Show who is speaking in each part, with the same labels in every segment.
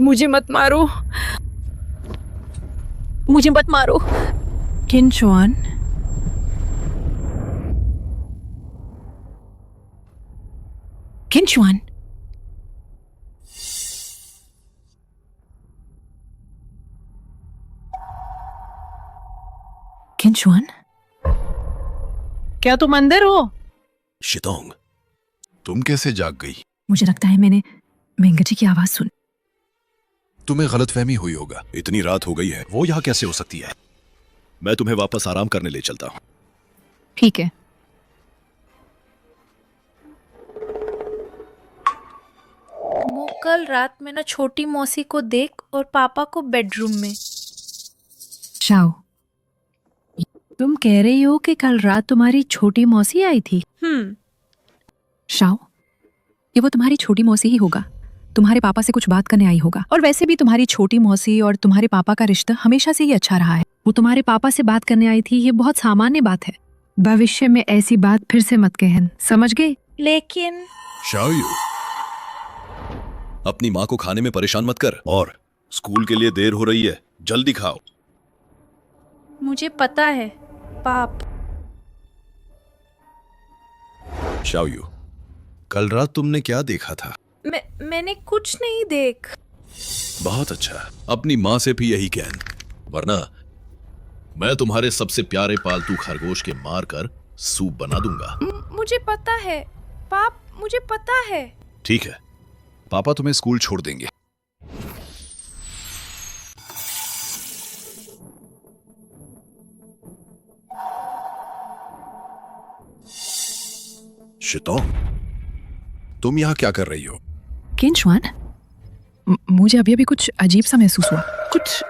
Speaker 1: मुझे मत मारो,
Speaker 2: मुझे मत मारो।
Speaker 1: किंचुआन, किंचुआन, किंचुआन, क्या तुम अंदर हो?
Speaker 3: शितोंग, तुम कैसे जाग गई?
Speaker 1: मुझे लगता है मैंने मेंगजी की आवाज सुनी।
Speaker 3: तुम्हें गलतफहमी हुई होगा, इतनी रात हो गई है, वो यहाँ कैसे हो सकती है? मैं तुम्हें वापस आराम करने ले चलता हूँ।
Speaker 1: ठीक है।
Speaker 2: वो कल रात में ना छोटी मौसी को देख और पापा को बेडरूम में।
Speaker 1: शाओ, तुम कह रही हो कि कल रात तुम्हारी छोटी मौसी आई थी? शाओ, ये वो तुम्हारी छोटी मौसी ही होगा। तुम्हारे पापा से कुछ बात करने आई होगा। और वैसे भी तुम्हारी छोटी मौसी और तुम्हारे पापा का रिश्ता हमेशा से ही अच्छा रहा है। वो तुम्हारे पापा से बात करने आई थी, ये बहुत सामान्य बात है। भविष्य में ऐसी बात फिर से मत कहन, समझ गए?
Speaker 2: लेकिन
Speaker 3: शाओयू, अपनी माँ को खाने में परेशान मत कर, और स्कूल के लिए देर हो रही है, जल्दी खाओ।
Speaker 2: मुझे पता है पाप।
Speaker 3: शाओयू, कल रात तुमने क्या देखा था?
Speaker 2: मैंने कुछ नहीं देख।
Speaker 3: बहुत अच्छा, अपनी माँ से भी यही कहन, वरना मैं तुम्हारे सबसे प्यारे पालतू खरगोश के मार कर सूप बना दूंगा।
Speaker 2: मुझे पता है पाप, मुझे पता है।
Speaker 3: ठीक है, पापा तुम्हें स्कूल छोड़ देंगे। शितोंग, तुम यहाँ क्या कर रही हो?
Speaker 1: किंचुआन, मुझे अभी अभी कुछ अजीब सा महसूस हुआ, कुछ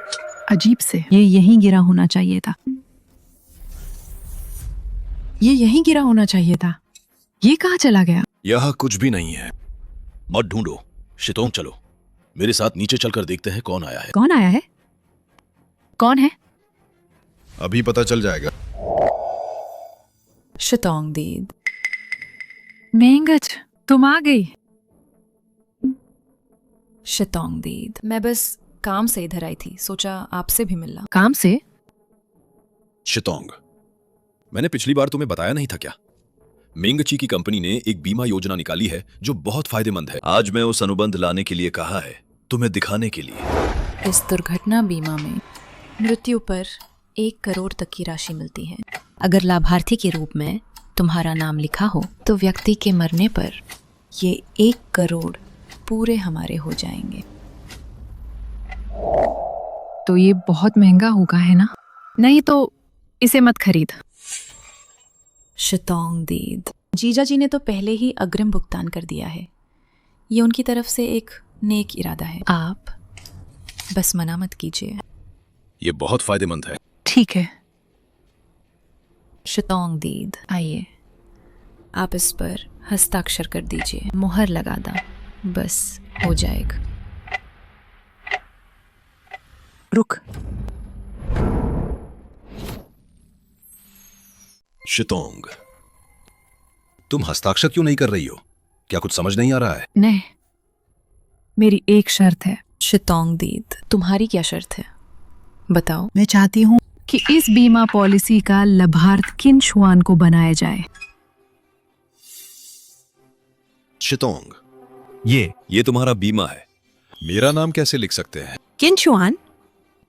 Speaker 1: अजीब से। ये यहीं गिरा होना चाहिए था, ये यहीं गिरा होना चाहिए था। ये कहाँ चला गया?
Speaker 3: यहाँ कुछ भी नहीं है, मत ढूंढो। शितोंग, चलो मेरे साथ नीचे चलकर देखते हैं कौन आया है।
Speaker 1: कौन आया है? कौन है?
Speaker 3: अभी पता चल जाएगा।
Speaker 4: शितोंग दीद।
Speaker 1: मेंगज, तुम आ गई।
Speaker 4: शितोंग दीद, मैं बस काम से इधर आई थी, सोचा आपसे भी मिलना।
Speaker 1: काम से?
Speaker 3: शितोंग, मैंने पिछली बार तुम्हें बताया नहीं था क्या? मेंगची की कंपनी ने एक बीमा योजना निकाली है जो बहुत फायदेमंद है। आज मैं उस अनुबंध लाने के लिए कहा है, तुम्हें दिखाने के लिए।
Speaker 4: इस दुर्घटना बीमा में मृत्यु पर 1 करोड़ तक की राशि मिलती है। अगर लाभार्थी के रूप में तुम्हारा नाम लिखा हो तो व्यक्ति के मरने पर ये 1 करोड़ पूरे हमारे हो जाएंगे।
Speaker 1: तो ये बहुत महंगा होगा, है ना? नहीं तो इसे मत खरीद।
Speaker 4: शितोंग दीद, जीजा जी ने तो पहले ही अग्रिम भुगतान कर दिया है। ये उनकी तरफ से एक नेक इरादा है, आप बस मना मत कीजिए।
Speaker 3: ये बहुत फायदेमंद है।
Speaker 1: ठीक है।
Speaker 4: शितोंग दीद, आइए, आप इस पर हस्ताक्षर कर दीजिए, मुहर लगा दा, बस हो जाएगा।
Speaker 1: रुक।
Speaker 3: शितोंग, तुम हस्ताक्षर क्यों नहीं कर रही हो? क्या कुछ समझ नहीं आ रहा है?
Speaker 1: नहीं, मेरी एक शर्त है।
Speaker 4: शितोंग दीद, तुम्हारी क्या शर्त है, बताओ।
Speaker 1: मैं चाहती हूँ कि इस बीमा पॉलिसी का लाभार्थ किंचुआन को बनाया जाए।
Speaker 3: शितोंग, ये तुम्हारा बीमा है, मेरा नाम कैसे लिख सकते हैं?
Speaker 1: किंचुआन,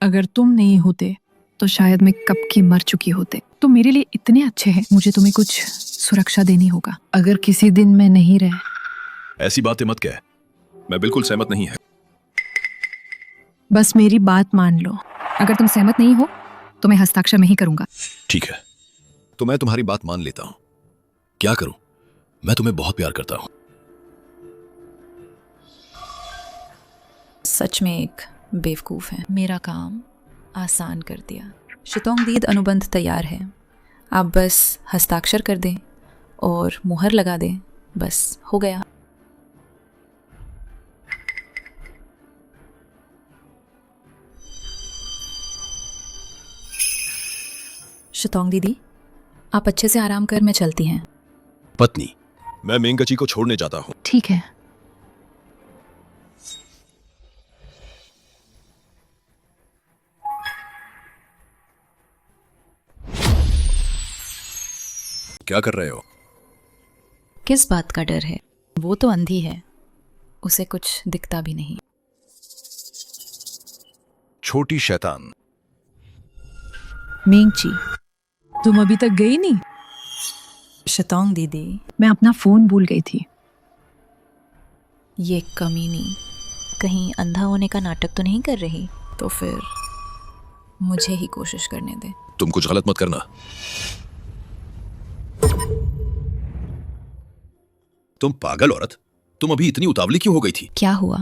Speaker 1: अगर तुम नहीं होते तो शायद मैं कब की मर चुकी होते। तुम मेरे लिए इतने अच्छे हैं, मुझे तुम्हें कुछ सुरक्षा देनी होगा। अगर किसी दिन मैं नहीं रहे।
Speaker 3: ऐसी बातें मत कह, मैं बिल्कुल सहमत नहीं है।
Speaker 1: बस मेरी बात मान लो। अगर तुम सहमत नहीं हो तो मैं हस्ताक्षर नहीं करूंगा।
Speaker 3: ठीक है, तो मैं तुम्हारी बात मान लेता हूं। क्या करूं, मैं तुम्हें बहुत प्यार करता हूं।
Speaker 4: सच में एक बेवकूफ़ है, मेरा काम आसान कर दिया। शितोंग दीद, अनुबंध तैयार है, आप बस हस्ताक्षर कर दें और मुहर लगा दें, बस हो गया। शितोंग दीदी, आप अच्छे से आराम कर, मैं चलती हैं।
Speaker 3: पत्नी, मैं मेंगची को छोड़ने जाता हूं।
Speaker 1: ठीक है।
Speaker 3: क्या कर रहे हो?
Speaker 4: किस बात का डर है? वो तो अंधी है, उसे कुछ दिखता भी नहीं।
Speaker 3: छोटी शैतान।
Speaker 1: मेंगची, तुम अभी तक गई नहीं?
Speaker 4: शतोंग दीदी,
Speaker 1: मैं अपना फोन भूल गई थी।
Speaker 4: ये कमीनी कहीं अंधा होने का नाटक तो नहीं कर रही? तो फिर मुझे ही कोशिश करने दे।
Speaker 3: तुम कुछ गलत मत करना। तुम पागल औरत, तुम अभी इतनी उतावली क्यों हो गई थी?
Speaker 4: क्या हुआ?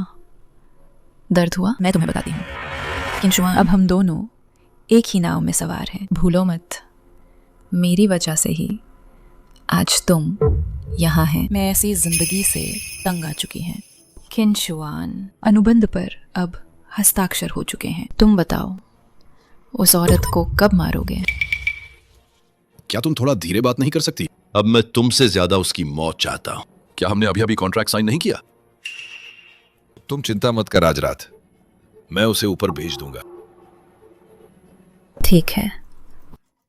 Speaker 4: दर्द हुआ? मैं तुम्हें बताती हूँ। किंशुआन, अब हम दोनों एक ही नाव में सवार हैं। भूलो मत, मेरी वजह से ही आज तुम यहाँ हैं। मैं ऐसी जिंदगी से तंग आ चुकी हैं। किंशुआन, अनुबंध पर अब हस्ताक्षर हो चुके हैं। तुम बताओ, उस औरत को कब मारोगे?
Speaker 3: क्या तुम थोड़ा धीरे बात नहीं कर सकती? अब मैं तुमसे ज्यादा उसकी मौत चाहता हूं। क्या हमने अभी अभी कॉन्ट्रैक्ट साइन नहीं किया? तुम चिंता मत कर आज रात, मैं उसे ऊपर भेज दूंगा।
Speaker 4: ठीक है,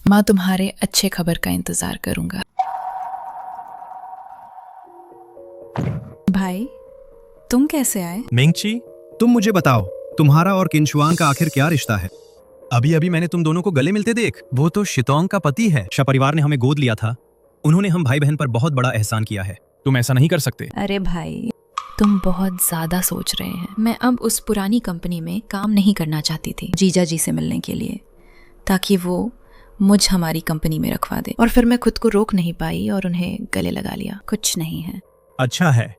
Speaker 4: मैं तुम्हारे अच्छे खबर का इंतजार करूंगा। भाई, तुम कैसे आए?
Speaker 5: मेंगची, तुम मुझे बताओ, तुम्हारा और किंशुआंग का आखिर क्या रिश्ता है? अभी अभी मैंने तुम दोनों को गले मिलते देख। वो तो शितोंग का पति है। परिवार ने हमें गोद लिया था। उन्होंने हम भाई बहन पर बहुत बड़ा एहसान किया है। तुम ऐसा नहीं कर सकते।
Speaker 4: अरे भाई, तुम बहुत ज्यादा सोच रहे हैं। मैं अब उस पुरानी कंपनी में काम नहीं करना चाहती थी जीजा जी से मिलने के लिए, ताकि वो मुझ हमारी कंपनी में रखवा दे। और फिर मैं खुद को रोक नहीं पाई और उन्हें गले लगा लिया। कुछ नहीं है।
Speaker 5: अच्छा है,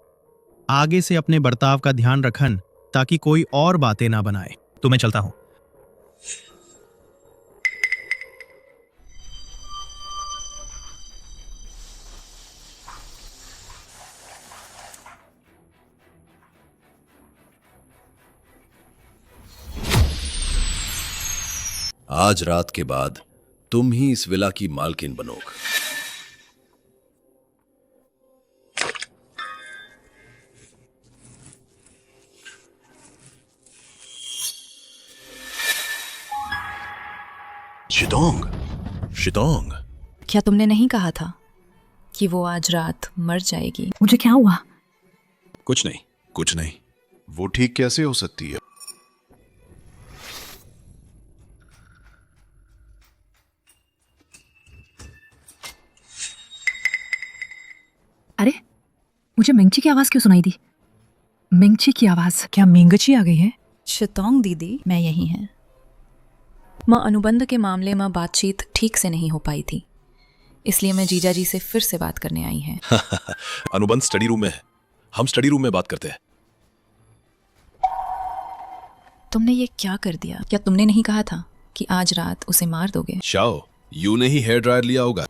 Speaker 5: आगे से अपने बर्ताव का ध्यान रखन, ताकि कोई और बातें ना बनाए। तो मैं चलता हूँ।
Speaker 3: आज रात के बाद तुम ही इस विला की मालकिन बनोगे। शितोंग, शितोंग,
Speaker 4: क्या तुमने नहीं कहा था कि वो आज रात मर जाएगी?
Speaker 1: मुझे क्या हुआ?
Speaker 3: कुछ नहीं, कुछ नहीं। वो ठीक कैसे हो सकती है?
Speaker 1: अरे, मुझे मेंगची की आवाज क्यों सुनाई दी? मेंगची की आवाज। क्या मेंगची आ गई है?
Speaker 4: शतोंग दीदी, मैं यही हैं। माँ, अनुबंध के मामले में बातचीत ठीक से नहीं हो पाई थी, इसलिए मैं जीजा जी से फिर से बात करने आई हैं।
Speaker 3: अनुबंध स्टडी रूम में है, हम स्टडी रूम में बात करते हैं।
Speaker 4: तुमने ये क्या कर दिया? क्या तुमने नहीं कहा था कि आज रात उसे मार दोगे?
Speaker 3: शाओ, यू ने ही हेयर ड्रायर लिया होगा।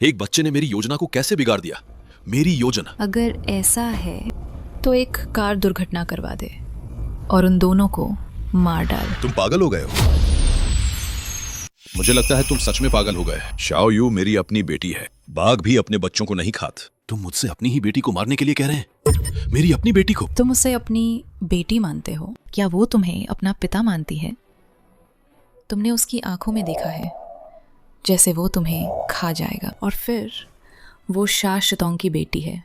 Speaker 3: एक बच्चे ने मेरी योजना को कैसे बिगाड़ दिया? मेरी योजना।
Speaker 4: अगर ऐसा है तो एक कार दुर्घटना करवा दे और उन दोनों को मार डाल।
Speaker 3: तुम पागल हो गए हो? मुझे लगता है तुम सच में पागल हो गए। शाओ यू मेरी अपनी बेटी है। बाघ भी अपने बच्चों को नहीं खात। तुम मुझसे अपनी ही बेटी को मारने के लिए कह रहे हैं? मेरी अपनी बेटी को?
Speaker 4: तुम उसे अपनी बेटी मानते हो? क्या वो तुम्हें अपना पिता मानती है? तुमने उसकी आंखों में देखा है जैसे वो तुम्हें खा जाएगा। और फिर वो शाह शितोंग की बेटी है।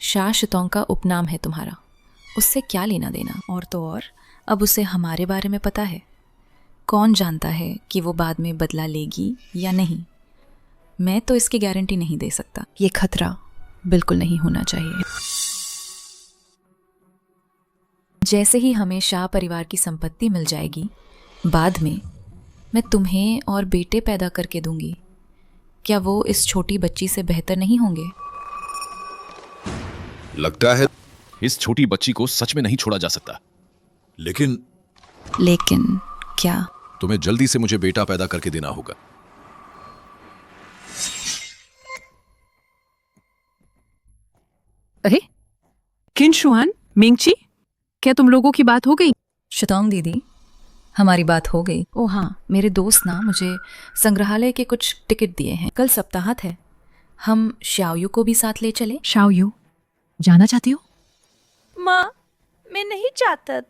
Speaker 4: शाह शितोंग का उपनाम है तुम्हारा। उससे क्या लेना देना? और तो और, अब उसे हमारे बारे में पता है। कौन जानता है कि वो बाद में बदला लेगी या नहीं। मैं तो इसकी गारंटी नहीं दे सकता। ये खतरा बिल्कुल नहीं होना चाहिए। जैसे ही हमें शाह परिवार की संपत्ति मिल जाएगी, बाद में मैं तुम्हें और बेटे पैदा करके दूंगी। क्या वो इस छोटी बच्ची से बेहतर नहीं होंगे?
Speaker 3: लगता है इस छोटी बच्ची को सच में नहीं छोड़ा जा सकता। लेकिन
Speaker 4: क्या?
Speaker 3: तुम्हें जल्दी से मुझे बेटा पैदा करके देना होगा।
Speaker 1: अरे, किंशुआन, मेंगची, क्या तुम लोगों की बात हो गई?
Speaker 4: शितोंग दीदी, हमारी बात हो गई। ओ हाँ, मेरे दोस्त ना मुझे संग्रहालय के कुछ टिकट दिए हैं। कल सप्ताहांत है, हम शाओयू को भी साथ ले चले।
Speaker 1: शाओयू, जाना चाहती हो?
Speaker 2: माँ, मैं नहीं चाहता।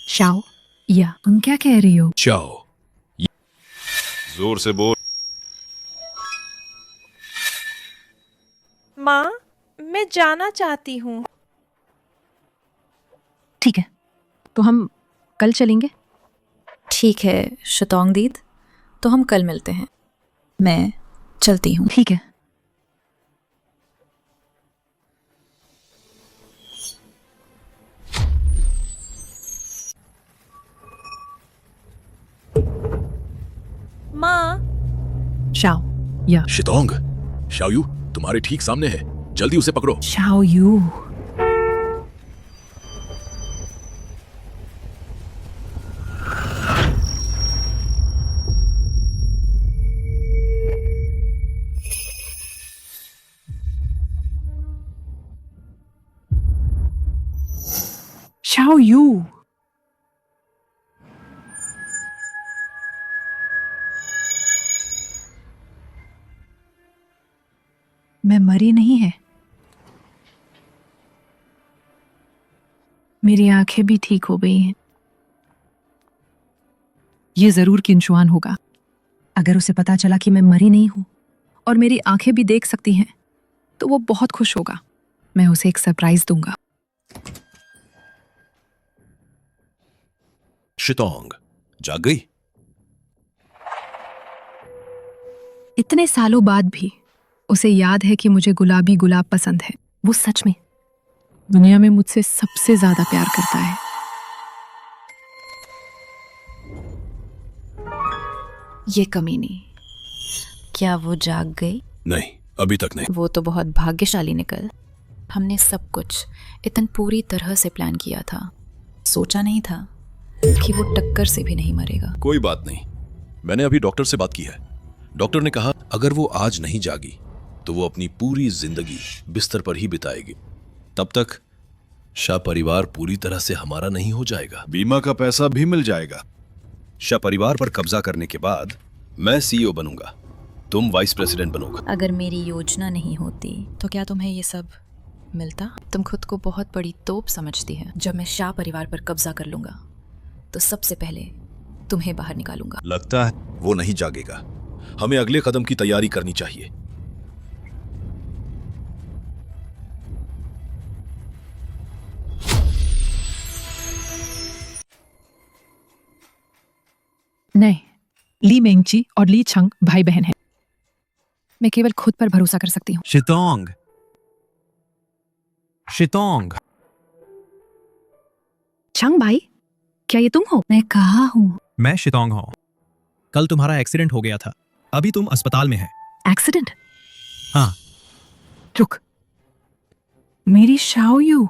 Speaker 1: शाओ, या तुम क्या कह रही हो?
Speaker 3: चाओ, जोर से बोल।
Speaker 2: माँ, मैं जाना चाहती हूँ।
Speaker 1: ठीक है, तो हम कल चलेंगे।
Speaker 4: ठीक है शितोंग दीद, तो हम कल मिलते हैं। मैं चलती हूँ।
Speaker 1: ठीक है।
Speaker 2: माँ,
Speaker 1: शाओ या
Speaker 3: शितोंग, शाओयू तुम्हारे ठीक सामने है, जल्दी उसे पकड़ो।
Speaker 1: Shao Yu. Shao Yu. मैं मरी नहीं है, मेरी आंखें भी ठीक हो गई हैं। ये जरूर किंशुआन होगा। अगर उसे पता चला कि मैं मरी नहीं हूं और मेरी आंखें भी देख सकती हैं, तो वो बहुत खुश होगा। मैं उसे एक सरप्राइज दूंगा।
Speaker 3: शितोंग जाग गई?
Speaker 1: इतने सालों बाद भी उसे याद है कि मुझे गुलाबी गुलाब पसंद है। वो सच में दुनिया में मुझसे सबसे ज्यादा प्यार करता है।
Speaker 4: ये कमीनी, क्या वो जाग गई?
Speaker 3: नहीं, अभी तक नहीं।
Speaker 4: वो तो बहुत भाग्यशाली निकल। हमने सब कुछ इतन पूरी तरह से प्लान किया था। सोचा नहीं था कि वो टक्कर से भी नहीं मरेगा।
Speaker 3: कोई बात नहीं, मैंने अभी डॉक्टर से बात की है। डॉक्टर ने कहा अगर वो आज नहीं जागी तो वो अपनी पूरी जिंदगी बिस्तर पर ही बिताएगी। तब तक शाह परिवार पूरी तरह से हमारा नहीं हो जाएगा। बीमा का पैसा भी मिल जाएगा। शाह परिवार पर कब्जा करने के बाद मैं सीईओ बनूंगा, तुम वाइस प्रेसिडेंट बनोगे।
Speaker 4: अगर मेरी योजना नहीं होती तो क्या तुम्हें ये सब मिलता? तुम खुद को बहुत बड़ी तोप समझती है। जब मैं शाह परिवार पर कब्जा कर लूंगा तो सबसे पहले तुम्हें बाहर निकालूंगा।
Speaker 3: लगता है वो नहीं जागेगा। हमें अगले कदम की तैयारी करनी चाहिए।
Speaker 1: नहीं, ली मेंगची और ली छंग भाई बहन हैं। मैं केवल खुद पर भरोसा कर सकती हूँ।
Speaker 5: शितोंग, शितोंग।
Speaker 1: छंग भाई, क्या ये तुम हो? मैं कहा हूँ।
Speaker 5: मैं शितोंग हूँ। कल तुम्हारा एक्सीडेंट हो गया था, अभी तुम अस्पताल में है।
Speaker 1: एक्सीडेंट?
Speaker 5: हाँ।
Speaker 1: रुक, मेरी शाओ यू।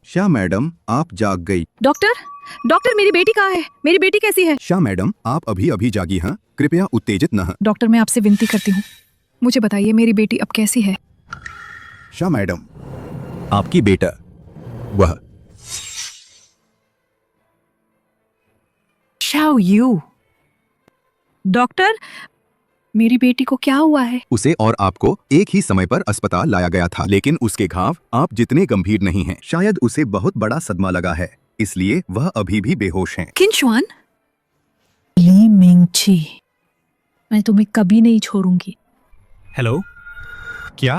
Speaker 6: शाह मैडम, आप जाग गई।
Speaker 1: डॉक्टर, डॉक्टर मेरी बेटी कहाँ है? मेरी बेटी कैसी है?
Speaker 6: शाह मैडम, आप अभी अभी जागी हैं, कृपया उत्तेजित न हैं।
Speaker 1: डॉक्टर, मैं आपसे विनती करती हूँ, मुझे बताइए मेरी बेटी अब कैसी है?
Speaker 6: शाह मैडम, आपकी बेटा वह
Speaker 1: शाओ यू। डॉक्टर, मेरी बेटी को क्या हुआ है?
Speaker 6: उसे और आपको एक ही समय पर अस्पताल लाया गया था, लेकिन उसके घाव आप जितने गंभीर नहीं हैं। शायद उसे बहुत बड़ा सदमा लगा है, इसलिए वह अभी भी बेहोश हैं।
Speaker 1: किंशुआन, ली मिंगची, मैं तुम्हें कभी नहीं छोड़ूंगी।
Speaker 5: हेलो, क्या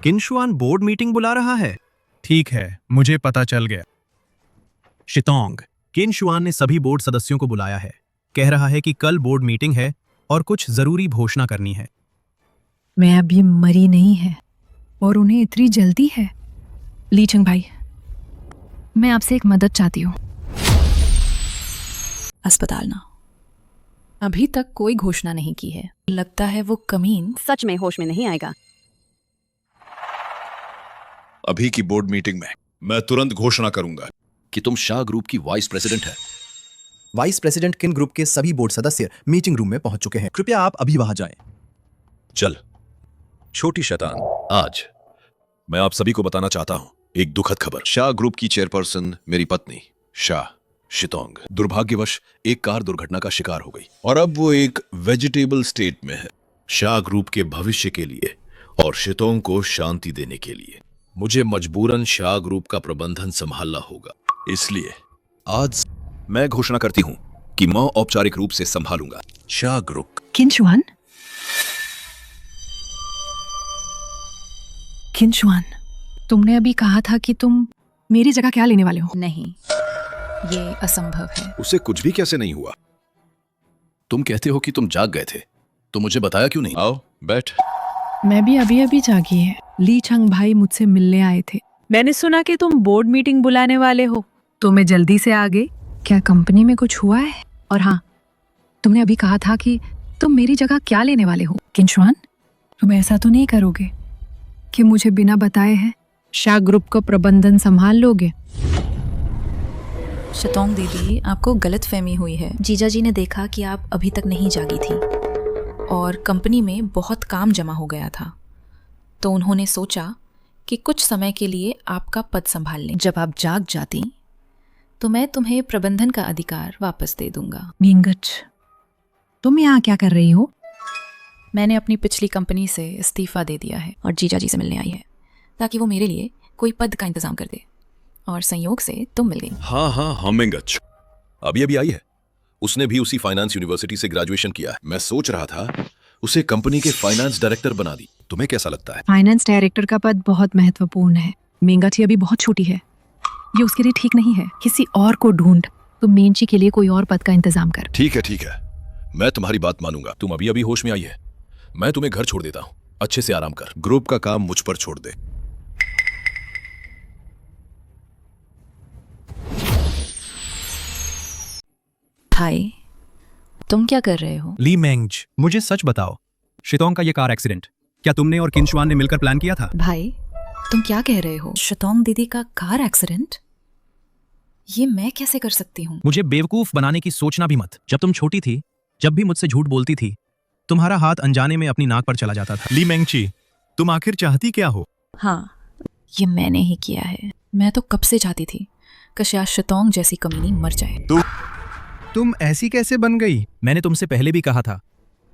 Speaker 5: किंशुआन बोर्ड मीटिंग बुला रहा है? ठीक है, मुझे पता चल गया। शितोंग, किंशुआन ने सभी बोर्ड सदस्यों को बुलाया है। कह रहा है कि कल बोर्ड मीटिंग है और कुछ जरूरी घोषणा करनी है।
Speaker 1: मैं अभी मरी नहीं है और उन्हें इतनी जल्दी है। लीचंग भाई, मैं आपसे एक मदद चाहती हूँ।
Speaker 4: अस्पताल ना, अभी तक कोई घोषणा नहीं की है। लगता है वो कमीन
Speaker 7: सच में होश में नहीं आएगा।
Speaker 3: अभी की बोर्ड मीटिंग में मैं तुरंत घोषणा करूंगा कि तुम शाह ग्रुप की वाइस प्रेसिडेंट है।
Speaker 8: वाइस प्रेसिडेंट किन ग्रुप के सभी बोर्ड सदस्य मीटिंग रूम में पहुंच चुके हैं। कृपया आप अभी वहां जाएं।
Speaker 3: चल छोटी शैतान, आज मैं आप सभी को बताना चाहता हूं एक दुखद खबर। शाह ग्रुप की चेयरपर्सन मेरी पत्नी शाह शितोंग दुर्भाग्यवश एक कार दुर्घटना का शिकार हो गई और अब वो एक वेजिटेबल स्टेट में है। शाह ग्रुप के भविष्य के लिए और शितोंग को शांति देने के लिए मुझे मजबूरन शाह ग्रुप का प्रबंधन संभालना होगा। इसलिए आज मैं घोषणा करती हूं कि मैं औपचारिक रूप से संभालूंगा शाह ग्रुप।
Speaker 1: किंशुआन, किंशवान, तुमने अभी कहा था कि तुम मेरी जगह क्या लेने वाले हो?
Speaker 4: नहीं, ये असंभव है।
Speaker 3: उससे कुछ भी कैसे नहीं हुआ? तुम कहते हो कि तुम जाग गए थे, तो मुझे बताया क्यों नहीं? आओ बैठ।
Speaker 1: मैं भी अभी अभी जागी है। ली छंग भाई मुझसे मिलने आए थे। मैंने सुना कि तुम बोर्ड मीटिंग बुलाने वाले हो, तो मैं जल्दी से आ गई। क्या कंपनी में कुछ हुआ है? और हाँ, तुमने अभी कहा था कि तुम मेरी जगह क्या लेने वाले हो? किंशवान, तुम ऐसा तो नहीं करोगे कि मुझे बिना बताए है शाह ग्रुप का प्रबंधन संभाल लोगे?
Speaker 4: शितोंग दीदी, आपको गलतफहमी हुई है। जीजा जी ने देखा कि आप अभी तक नहीं जागी थी और कंपनी में बहुत काम जमा हो गया था, तो उन्होंने सोचा कि कुछ समय के लिए आपका पद संभाल लें। जब आप जाग जाती तो मैं तुम्हें प्रबंधन का अधिकार वापस दे दूंगा।
Speaker 1: मींगच, तुम यहाँ क्या कर रही हो?
Speaker 4: मैंने अपनी पिछली कंपनी से इस्तीफा दे दिया है और जीजा जी से मिलने आई है, ताकि वो मेरे लिए कोई पद का इंतजाम कर दे, और संयोग से तुम मिल गई।
Speaker 3: हाँ हाँ, हमिंगच अभी अभी आई है। उसने भी उसी फाइनेंस यूनिवर्सिटी से ग्रेजुएशन किया है। मैं सोच रहा था उसे कंपनी के फाइनेंस डायरेक्टर बना दी। तुम्हें कैसा लगता है?
Speaker 1: फाइनेंस डायरेक्टर का पद बहुत महत्वपूर्ण है। मींगची अभी बहुत छोटी है, ये उसके लिए ठीक नहीं है। किसी और को ढूंढ। तुम मींची के लिए कोई और पद का इंतजाम कर।
Speaker 3: ठीक है, मैं तुम्हारी बात मानूंगा। तुम अभी अभी होश में आई है। मैं तुम्हें घर छोड़ देता हूँ, अच्छे से आराम कर। ग्रुप का काम मुझ पर छोड़ दे।
Speaker 4: भाई, तुम क्या कर रहे हो?
Speaker 5: ली मेंग, मुझे सच बताओ, शितोंग का ये कार एक्सीडेंट क्या तुमने और किंशवान ने मिलकर प्लान किया था?
Speaker 4: भाई, तुम क्या कह रहे हो? शितोंग दीदी का कार एक्सीडेंट? ये मैं कैसे कर सकती हूँ?
Speaker 5: मुझे बेवकूफ बनाने की सोचना भी मत। जब तुम छोटी थी, जब भी मुझसे झूठ बोलती थी, तुम्हारा हाथ अनजाने में अपनी नाक पर चला जाता था। ली मेंगची, तुम आखिर चाहती क्या हो?
Speaker 4: हाँ, ये मैंने ही किया है। मैं तो कब से चाहती थी कि शायद शितोंग जैसी कमीनी मर जाए।
Speaker 5: तुम ऐसी कैसे बन गई? मैंने तुमसे पहले भी कहा था,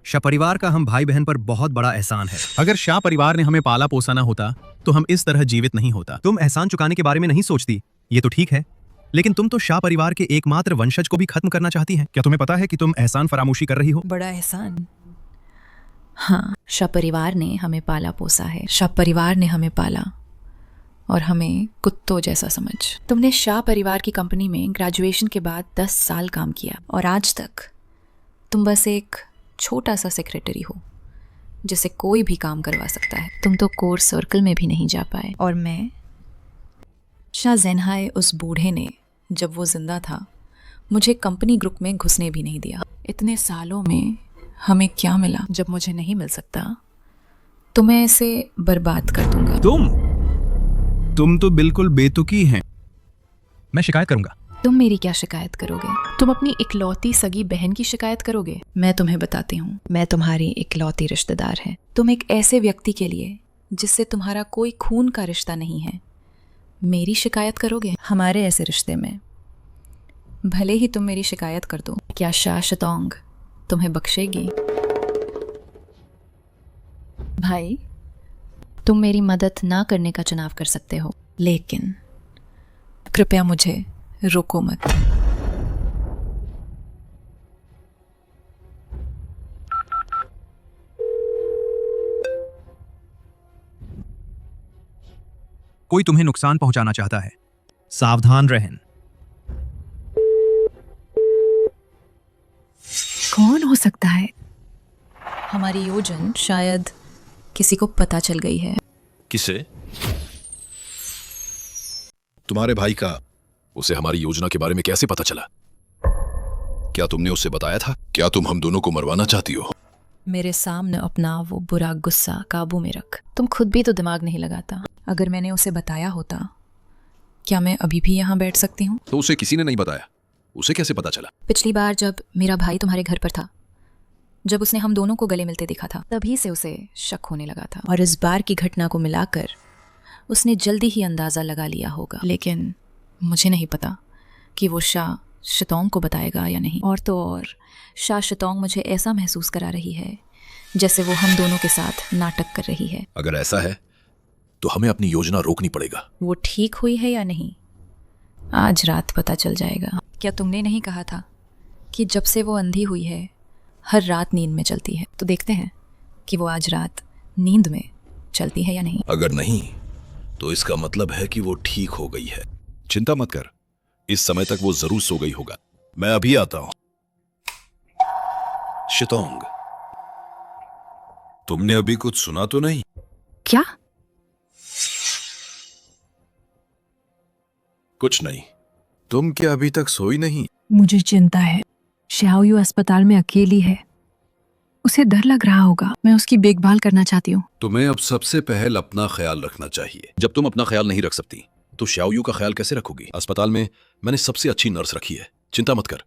Speaker 5: शाह परिवार का हम भाई बहन पर बहुत बड़ा एहसान है। अगर शाह परिवार ने हमें पाला पोसा ना होता तो हम इस तरह जीवित नहीं होता। तुम एहसान चुकाने के बारे में नहीं सोचती, ये तो ठीक है, लेकिन तुम तो शाह परिवार के एकमात्र वंशज को भी खत्म करना चाहती हैं। क्या तुम्हें पता है कि तुम एहसान फरामोशी कर रही हो?
Speaker 4: बड़ा एहसान? हाँ, शाह परिवार ने हमें पाला पोसा है। शाह परिवार ने हमें पाला और हमें कुत्तों जैसा समझ। तुमने शाह परिवार की कंपनी में ग्रेजुएशन के बाद 10 साल काम किया और आज तक तुम बस एक छोटा सा सेक्रेटरी हो जिसे कोई भी काम करवा सकता है। तुम तो कोर सर्कल में भी नहीं जा पाए, और मैं, शाह ज़ेनहाई उस बूढ़े ने, जब वो जिंदा था, मुझे कंपनी ग्रुप में घुसने भी नहीं दिया। इतने सालों में हमें क्या मिला? जब मुझे नहीं मिल सकता तो मैं इसे बर्बाद कर दूंगा।
Speaker 5: तुम तो बिल्कुल बेतुकी हैं। मैं शिकायत करूंगा।
Speaker 4: तुम मेरी क्या शिकायत करोगे? तुम अपनी इकलौती सगी बहन की शिकायत करोगे? मैं तुम्हें बताती हूँ, मैं तुम्हारी इकलौती रिश्तेदार है। तुम एक ऐसे व्यक्ति के लिए जिससे तुम्हारा कोई खून का रिश्ता नहीं है मेरी शिकायत करोगे? हमारे ऐसे रिश्ते में भले ही तुम मेरी शिकायत कर दो, क्या शाह शितोंग तुम्हें बख्शेगी? भाई, तुम मेरी मदद ना करने का चुनाव कर सकते हो, लेकिन कृपया मुझे रोको मत।
Speaker 5: कोई तुम्हें नुकसान पहुंचाना चाहता है, सावधान रहें।
Speaker 1: कौन हो सकता है?
Speaker 4: हमारी योजना शायद किसी को पता चल गई है।
Speaker 3: किसे? तुम्हारे भाई का। उसे हमारी योजना के बारे में कैसे पता चला? क्या तुमने उसे बताया था? क्या तुम हम दोनों को मरवाना चाहती हो?
Speaker 4: मेरे सामने अपना वो बुरा गुस्सा काबू में रख। तुम खुद भी तो दिमाग नहीं लगाता। अगर मैंने उसे बताया होता, क्या मैं अभी भी यहाँ बैठ सकती हूँ?
Speaker 3: तो उसे किसी ने नहीं बताया। उसे कैसे पता चला?
Speaker 4: पिछली बार जब मेरा भाई तुम्हारे घर पर था, जब उसने हम दोनों को गले मिलते देखा था, तभी से उसे शक होने लगा था, और इस बार की घटना को मिलाकर उसने जल्दी ही अंदाज़ा लगा लिया होगा। लेकिन मुझे नहीं पता कि वो शाह शितोंग को बताएगा या नहीं। और तो और, शाह शितोंग मुझे ऐसा महसूस करा रही है जैसे वो हम दोनों के साथ नाटक कर रही है।
Speaker 3: अगर ऐसा है तो हमें अपनी योजना रोकनी पड़ेगा।
Speaker 4: वो ठीक हुई है या नहीं, आज रात पता चल जाएगा। क्या तुमने नहीं कहा था कि जब से वो अंधी हुई है हर रात नींद में चलती है? तो देखते हैं कि वो आज रात नींद में चलती है या नहीं।
Speaker 3: अगर नहीं तो इसका मतलब है कि वो ठीक हो गई है। चिंता मत कर, इस समय तक वो जरूर सो गई होगा। मैं अभी आता हूं। शितोंग, तुमने अभी कुछ सुना तो नहीं?
Speaker 1: क्या?
Speaker 3: कुछ नहीं। तुम क्या अभी तक सोई नहीं?
Speaker 1: मुझे चिंता है। श्याओयू अस्पताल में अकेली है। उसे डर लग रहा होगा। मैं उसकी देखभाल करना चाहती हूँ।
Speaker 3: तुम्हें अब सबसे पहले अपना ख्याल रखना चाहिए। जब तुम अपना ख्याल नहीं रख सकती तो श्याओयू का ख्याल कैसे रखोगी? अस्पताल में मैंने सबसे अच्छी नर्स रखी है, चिंता मत कर।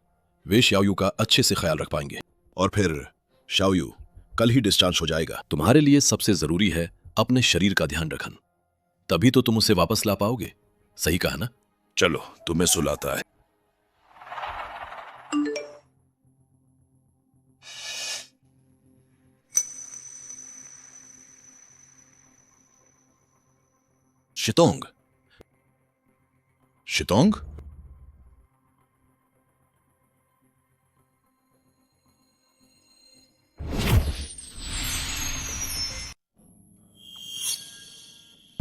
Speaker 3: वे श्याओयू का अच्छे से ख्याल रख पाएंगे। और फिर श्याओयू कल ही डिस्चार्ज हो जाएगा। तुम्हारे लिए सबसे जरूरी है अपने शरीर का ध्यान रखना, तभी तो तुम उसे वापस ला पाओगे। सही कहा ना? चलो तुम्हें सुलाता है। शितोंग, शितोंग,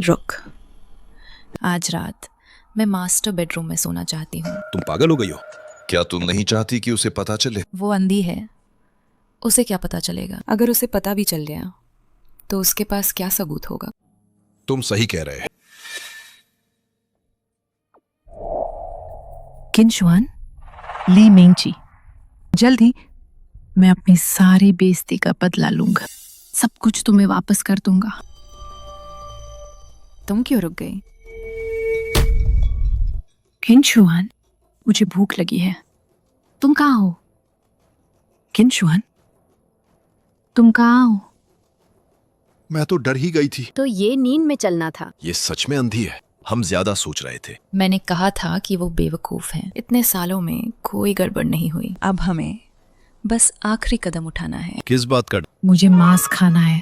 Speaker 4: रुक, आज रात मैं मास्टर बेडरूम में सोना चाहती हूँ।
Speaker 3: तुम पागल हो गई हो? क्या तुम नहीं चाहती कि उसे पता चले?
Speaker 4: वो अंधी है, उसे क्या पता चलेगा? अगर उसे पता भी चल गया तो उसके पास क्या सबूत होगा?
Speaker 3: तुम सही कह रहे हैं।
Speaker 1: किनशुआन, ली मेंगची, जल्द ही मैं अपनी सारी बेइज्जती का बदला लूंगा। सब कुछ तुम्हें वापस कर दूंगा।
Speaker 4: तुम क्यों रुक गई?
Speaker 1: किनशुआन, मुझे भूख लगी है। तुम कहाँ हो? किनशुआन, तुम कहाँ हो?
Speaker 3: मैं तो डर ही गई थी।
Speaker 7: तो ये नींद में चलना था।
Speaker 3: ये सच में अंधी है। हम ज्यादा सोच रहे थे।
Speaker 4: मैंने कहा था कि वो बेवकूफ हैं। इतने सालों में कोई गड़बड़ नहीं हुई। अब हमें बस आखिरी कदम उठाना है।
Speaker 3: किस बात का?
Speaker 1: मुझे मांस खाना है।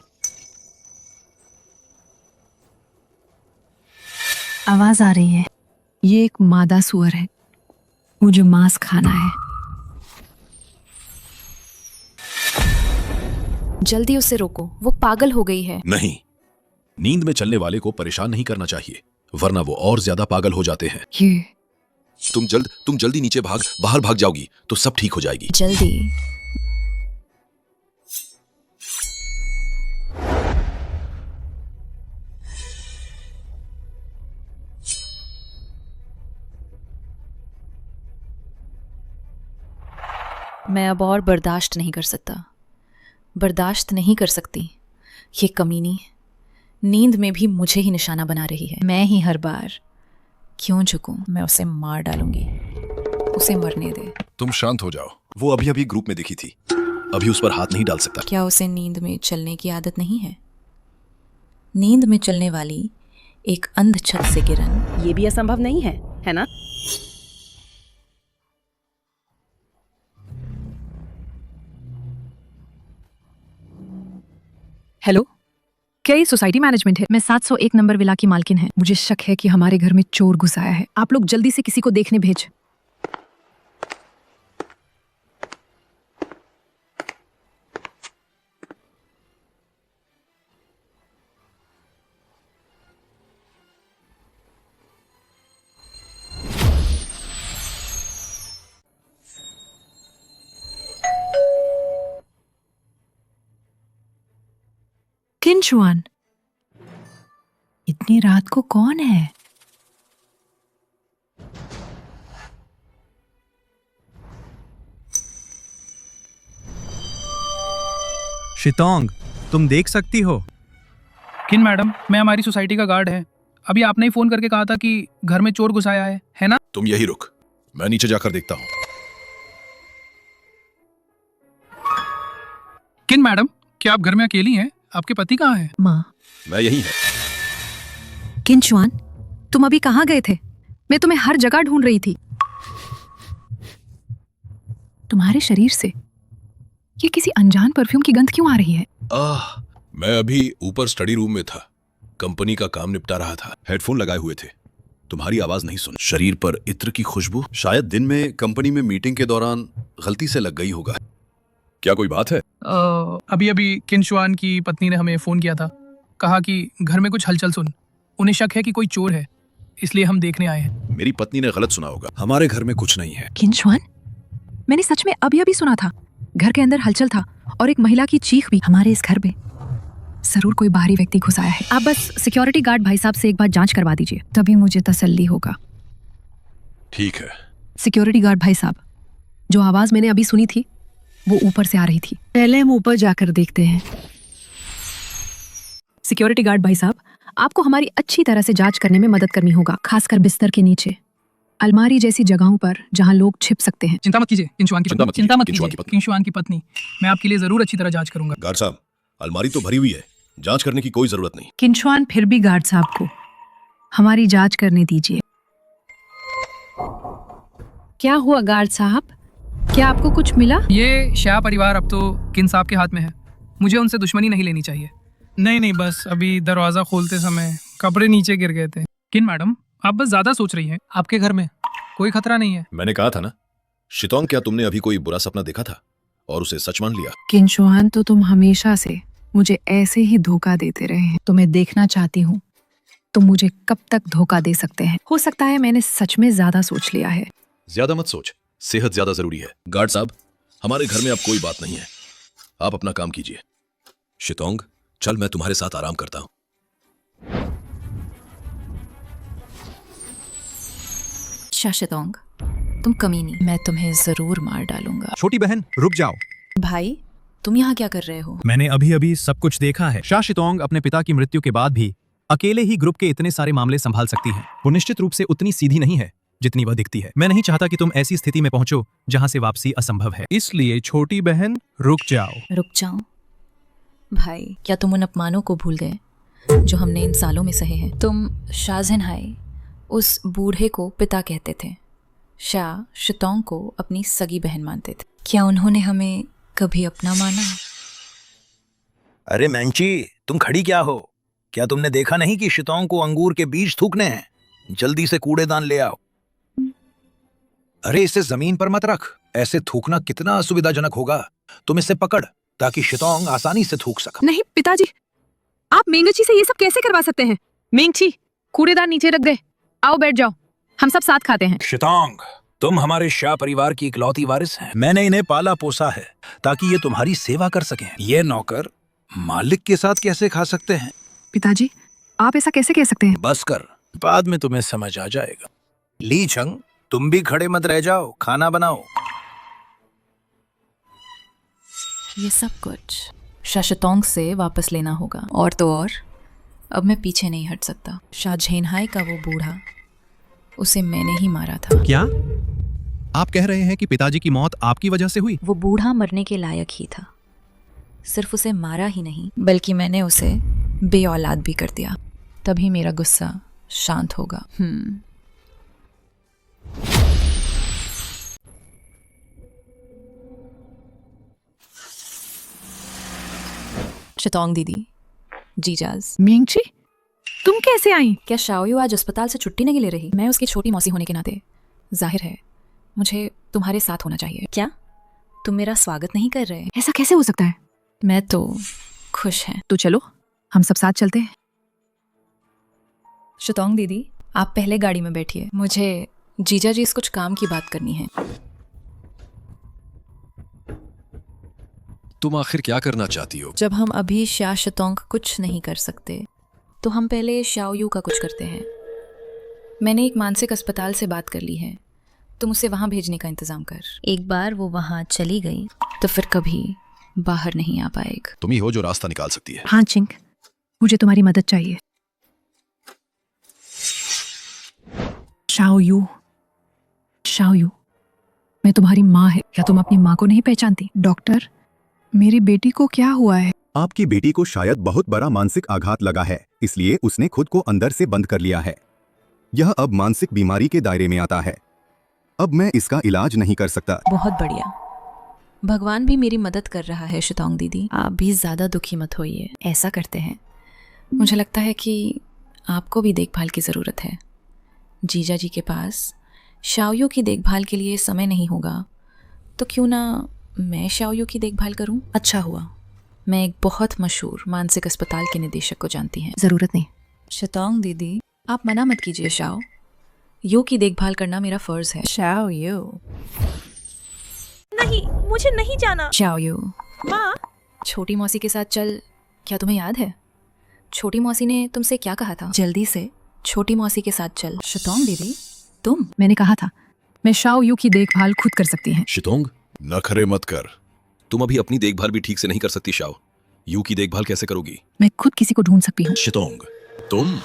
Speaker 1: आवाज आ रही है। ये एक मादा सुअर है। मुझे मांस खाना है।
Speaker 4: जल्दी उसे रोको, वो पागल हो गई है।
Speaker 3: नहीं, नींद में चलने वाले को परेशान नहीं करना चाहिए, वरना वो और ज्यादा पागल हो जाते हैं।
Speaker 1: ये
Speaker 3: तुम जल्दी नीचे बाहर भाग जाओगी तो सब ठीक हो जाएगी।
Speaker 4: जल्दी। मैं अब और बर्दाश्त नहीं कर सकता, बर्दाश्त नहीं कर सकती। ये कमीनी नींद में भी मुझे ही निशाना बना रही है। मैं ही हर बार क्यों झुकूं? मैं उसे मार डालूंगी। उसे मरने दे।
Speaker 3: तुम शांत हो जाओ। वो अभी अभी ग्रुप में दिखी थी, अभी उस पर हाथ नहीं डाल सकता।
Speaker 4: क्या उसे नींद में चलने की आदत नहीं है? नींद में चलने वाली एक अंध छत से गिरन
Speaker 7: ये भी असंभव नहीं है ना?
Speaker 1: हेलो, क्या ये सोसाइटी मैनेजमेंट है? मैं 701 नंबर विला की मालकिन है। मुझे शक है कि हमारे घर में चोर घुस आया है। आप लोग जल्दी से किसी को देखने भेज। किनशुआन, इतनी रात को कौन है?
Speaker 5: शितोंग, तुम देख सकती हो?
Speaker 9: किन मैडम, मैं हमारी सोसाइटी का गार्ड है। अभी आपने ही फोन करके कहा था कि घर में चोर घुस आया है ना?
Speaker 3: तुम यही रुक, मैं नीचे जाकर देखता हूँ।
Speaker 9: किन मैडम, क्या आप घर में अकेली हैं? आपके पति कहाँ हैं?
Speaker 1: माँ,
Speaker 3: मैं यही है।
Speaker 1: किनशुआन, तुम अभी कहाँ गए थे? मैं तुम्हें हर जगह ढूंढ रही थी। तुम्हारे शरीर से ये किसी अनजान परफ्यूम की गंध क्यों आ रही है?
Speaker 3: मैं अभी ऊपर स्टडी रूम में था, कंपनी का काम निपटा रहा था। हेडफोन लगाए हुए थे, तुम्हारी आवाज नहीं सुन। शरीर पर इत्र की खुशबू, शायद दिन में कंपनी में मीटिंग के दौरान गलती से लग गई होगा। क्या कोई बात है?
Speaker 9: अभी अभी किनशुआन की पत्नी ने हमें फोन किया था कहा कि घर में कुछ हलचल सुन, उन्हें शक है कि कोई चोर है, इसलिए हम देखने आए हैं।
Speaker 3: मेरी पत्नी ने गलत सुना होगा, हमारे घर में कुछ नहीं है।
Speaker 1: किंशवान, मैंने सच में अभी अभी सुना था, घर के अंदर हलचल था और एक महिला की चीख भी। हमारे इस घर में जरूर कोई बाहरी व्यक्ति घुस आया है। आप बस सिक्योरिटी गार्ड भाई साहब से एक बार जांच करवा दीजिए, तभी मुझे तसल्ली होगा।
Speaker 3: ठीक है।
Speaker 1: सिक्योरिटी गार्ड भाई साहब, जो आवाज मैंने अभी सुनी थी वो ऊपर से आ रही थी। पहले हम ऊपर जाकर देखते हैं। सिक्योरिटी गार्ड भाई साहब, आपको हमारी अच्छी तरह से जांच करने में मदद करनी होगा, खासकर बिस्तर के नीचे, अलमारी जैसी जगहों पर जहां लोग छिप सकते हैं।
Speaker 9: चिंता मत कीजिए किंशवान की
Speaker 3: चिंता
Speaker 9: पत्नी,
Speaker 3: मत
Speaker 9: चिंता मत
Speaker 3: कीजिए,
Speaker 9: कीजिए किंशवान की पत्नी, मैं आपके लिए जरूर अच्छी तरह जांच करूंगा।
Speaker 3: गार्ड साहब, अलमारी तो भरी हुई है, जांच करने की कोई जरूरत नहीं।
Speaker 1: किंशवान, फिर भी गार्ड साहब को हमारी जांच करने दीजिए। क्या हुआ गार्ड साहब, क्या आपको कुछ मिला?
Speaker 9: ये शाह परिवार अब तो किन साहब के हाथ में है, मुझे उनसे दुश्मनी नहीं लेनी चाहिए। नहीं, बस अभी दरवाजा खोलते समय कपड़े नीचे गिर गए थे। किन मैडम, आप बस ज्यादा सोच रही हैं, आपके घर में कोई खतरा नहीं है।
Speaker 3: मैंने कहा था ना। शितोंग, क्या तुमने अभी कोई बुरा सपना देखा था और उसे सच मान लिया?
Speaker 1: किंशवान, तो तुम हमेशा से मुझे ऐसे ही धोखा देते रहे हैं। तुम्हें देखना चाहती हूँ, तुम मुझे कब तक धोखा दे सकते हैं? हो सकता है मैंने सच में ज्यादा सोच लिया है।
Speaker 3: ज्यादा मत सोच, सेहत ज्यादा जरूरी है। गार्ड साहब, हमारे घर में अब कोई बात नहीं है, आप अपना काम कीजिए। शितोंग, चल मैं तुम्हारे साथ आराम करता हूं।
Speaker 4: शाशितोंग, तुम कमीनी, मैं तुम्हें जरूर मार डालूंगा।
Speaker 5: छोटी बहन, रुक जाओ।
Speaker 4: भाई, तुम यहाँ क्या कर रहे हो?
Speaker 5: मैंने अभी अभी सब कुछ देखा है। शाह शितोंग अपने पिता की मृत्यु के बाद भी अकेले ही ग्रुप के इतने सारे मामले संभाल सकती है। वो निश्चित रूप से उतनी सीधी नहीं है जितनी वह दिखती है। मैं नहीं चाहता कि तुम ऐसी स्थिति में पहुंचो जहां से वापसी असंभव है, इसलिए छोटी बहन रुक जाओ।
Speaker 4: रुक जाऊं? भाई, क्या तुम उन अपमानों को भूल गए जो हमने इन सालों में सहे हैं? तुम शाहजहाई उस बूढ़े को पिता कहते थे, शाह शितोंग को अपनी सगी बहन मानते थे। क्या उन्होंने हमें कभी अपना माना?
Speaker 10: अरे मैंची, तुम खड़ी क्या हो? क्या तुमने देखा नहीं कि शितोंग को अंगूर के बीज थूकने हैं? जल्दी से कूड़ेदान ले आओ। अरे इसे जमीन पर मत रख, ऐसे थूकना कितना असुविधाजनक होगा। तुम इसे पकड़ ताकि शितोंग आसानी से थूक सके।
Speaker 1: नहीं पिताजी, आप मेंगची से ये सब कैसे करवा सकते हैं? मेंगची, कूड़ेदान नीचे रख दे, आओ बैठ जाओ, हम सब साथ खाते हैं।
Speaker 10: शितोंग, तुम हमारे शाह परिवार की इकलौती वारिस हैं। मैंने इन्हें पाला पोसा है ताकि ये तुम्हारी सेवा कर सकें। ये नौकर मालिक के साथ कैसे खा सकते हैं?
Speaker 1: पिताजी, आप ऐसा कैसे कह सकते हैं?
Speaker 10: बस कर, बाद में तुम्हें समझ आ जाएगा। ली छंग, तुम भी खड़े मत रह जाओ, खाना बनाओ।
Speaker 4: ये सब कुछ शाशितोंग से वापस लेना होगा, और तो और अब मैं पीछे नहीं हट सकता। शाहजहाई का वो बूढ़ा, उसे मैंने ही मारा था।
Speaker 5: क्या आप कह रहे हैं कि पिताजी की मौत आपकी वजह से हुई?
Speaker 4: वो बूढ़ा मरने के लायक ही था, सिर्फ उसे मारा ही नहीं बल्कि मैंने उसे बेऔलाद भी कर दिया। तभी मेरा गुस्सा शांत होगा। शितोंग दीदी, जीजाज।
Speaker 1: मेंगची, तुम कैसे आई?
Speaker 4: क्या शाओयू आज अस्पताल से छुट्टी नहीं ले रही? मैं उसकी छोटी मौसी होने के नाते जाहिर है मुझे तुम्हारे साथ होना चाहिए। क्या तुम मेरा स्वागत नहीं कर रहे?
Speaker 1: ऐसा कैसे हो सकता है?
Speaker 4: मैं तो खुश है।
Speaker 1: तो चलो हम सब साथ चलते हैं।
Speaker 4: शितोंग दीदी, आप पहले गाड़ी में बैठिए, मुझे जीजा जी से कुछ काम की बात करनी है।
Speaker 3: तुम आखिर क्या करना चाहती हो?
Speaker 4: जब हम अभी शाह शितोंग कुछ नहीं कर सकते तो हम पहले शाओयू का कुछ करते हैं। मैंने एक मानसिक अस्पताल से बात कर ली है, तुम उसे वहां भेजने का इंतजाम कर। एक बार वो वहां चली गई तो फिर कभी बाहर नहीं आ पाएगा।
Speaker 3: तुम ही हो जो रास्ता निकाल सकती है।
Speaker 1: हाँ चिंग, मुझे तुम्हारी मदद चाहिए। शाओयू, शाओयू, मैं तुम्हारी माँ है, क्या तुम अपनी माँ को नहीं पहचानती? डॉक्टर, मेरी बेटी को क्या हुआ है?
Speaker 6: आपकी बेटी को शायद बहुत बड़ा मानसिक आघात लगा है, इसलिए उसने खुद को अंदर से बंद कर लिया है। यह अब मानसिक बीमारी के दायरे में आता है। अब मैं इसका इलाज नहीं कर सकता।
Speaker 4: बहुत बढ़िया, भगवान भी मेरी मदद कर रहा है। शितोंग दीदी, आप भी ज्यादा दुखी मत होइए। ऐसा करते हैं, मुझे लगता है कि आपको भी देखभाल की जरूरत है। जीजा जी के पास शाओयू की देखभाल के लिए समय नहीं होगा, तो क्यों ना मैं शाओयू की देखभाल करूं? अच्छा हुआ मैं एक बहुत मशहूर मानसिक अस्पताल के निदेशक को जानती हैं।
Speaker 1: जरूरत नहीं।
Speaker 4: शतोंग दीदी, आप मना मत कीजिए। शाओ यू की देखभाल करना मेरा फर्ज है।
Speaker 1: Shao Yu.
Speaker 2: नहीं, मुझे नहीं जाना।
Speaker 4: शाओ यू,
Speaker 2: माँ,
Speaker 4: छोटी मौसी के साथ चल। क्या तुम्हें याद है छोटी मौसी ने तुमसे क्या कहा था? जल्दी से छोटी मौसी के साथ चल। शतोंग दीदी, तुम।
Speaker 1: मैंने कहा था मैं शाओ यू की देखभाल खुद कर सकती हैं।
Speaker 3: शितोंग, नखरे मत कर। तुम अभी अपनी देखभाल भी ठीक से नहीं कर सकती शाओ। यू की देखभाल कैसे करोगी?
Speaker 1: मैं खुद किसी को ढूंढ सकती हूँ।
Speaker 3: शितोंग, तुम।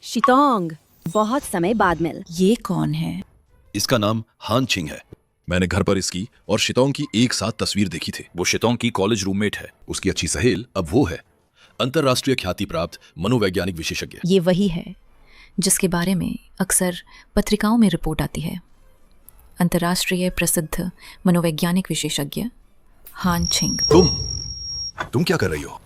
Speaker 7: शितोंग, बहुत समय बाद मिल।
Speaker 4: ये कौन है?
Speaker 3: इसका नाम हान छिंग है। मैंने घर पर इसकी और शितोंग की एक साथ तस्वीर देखी थी। वो शितोंग की कॉलेज रूममेट है। उसकी अच्छी सहेल अब वो है अंतर्राष्ट्रीय ख्याति प्राप्त मनोवैज्ञानिक विशेषज्ञ।
Speaker 4: ये वही है जिसके बारे में अक्सर पत्रिकाओं में रिपोर्ट आती है। अंतर्राष्ट्रीय प्रसिद्ध मनोवैज्ञानिक विशेषज्ञ हान छिंग।
Speaker 3: तुम क्या कर रही हो?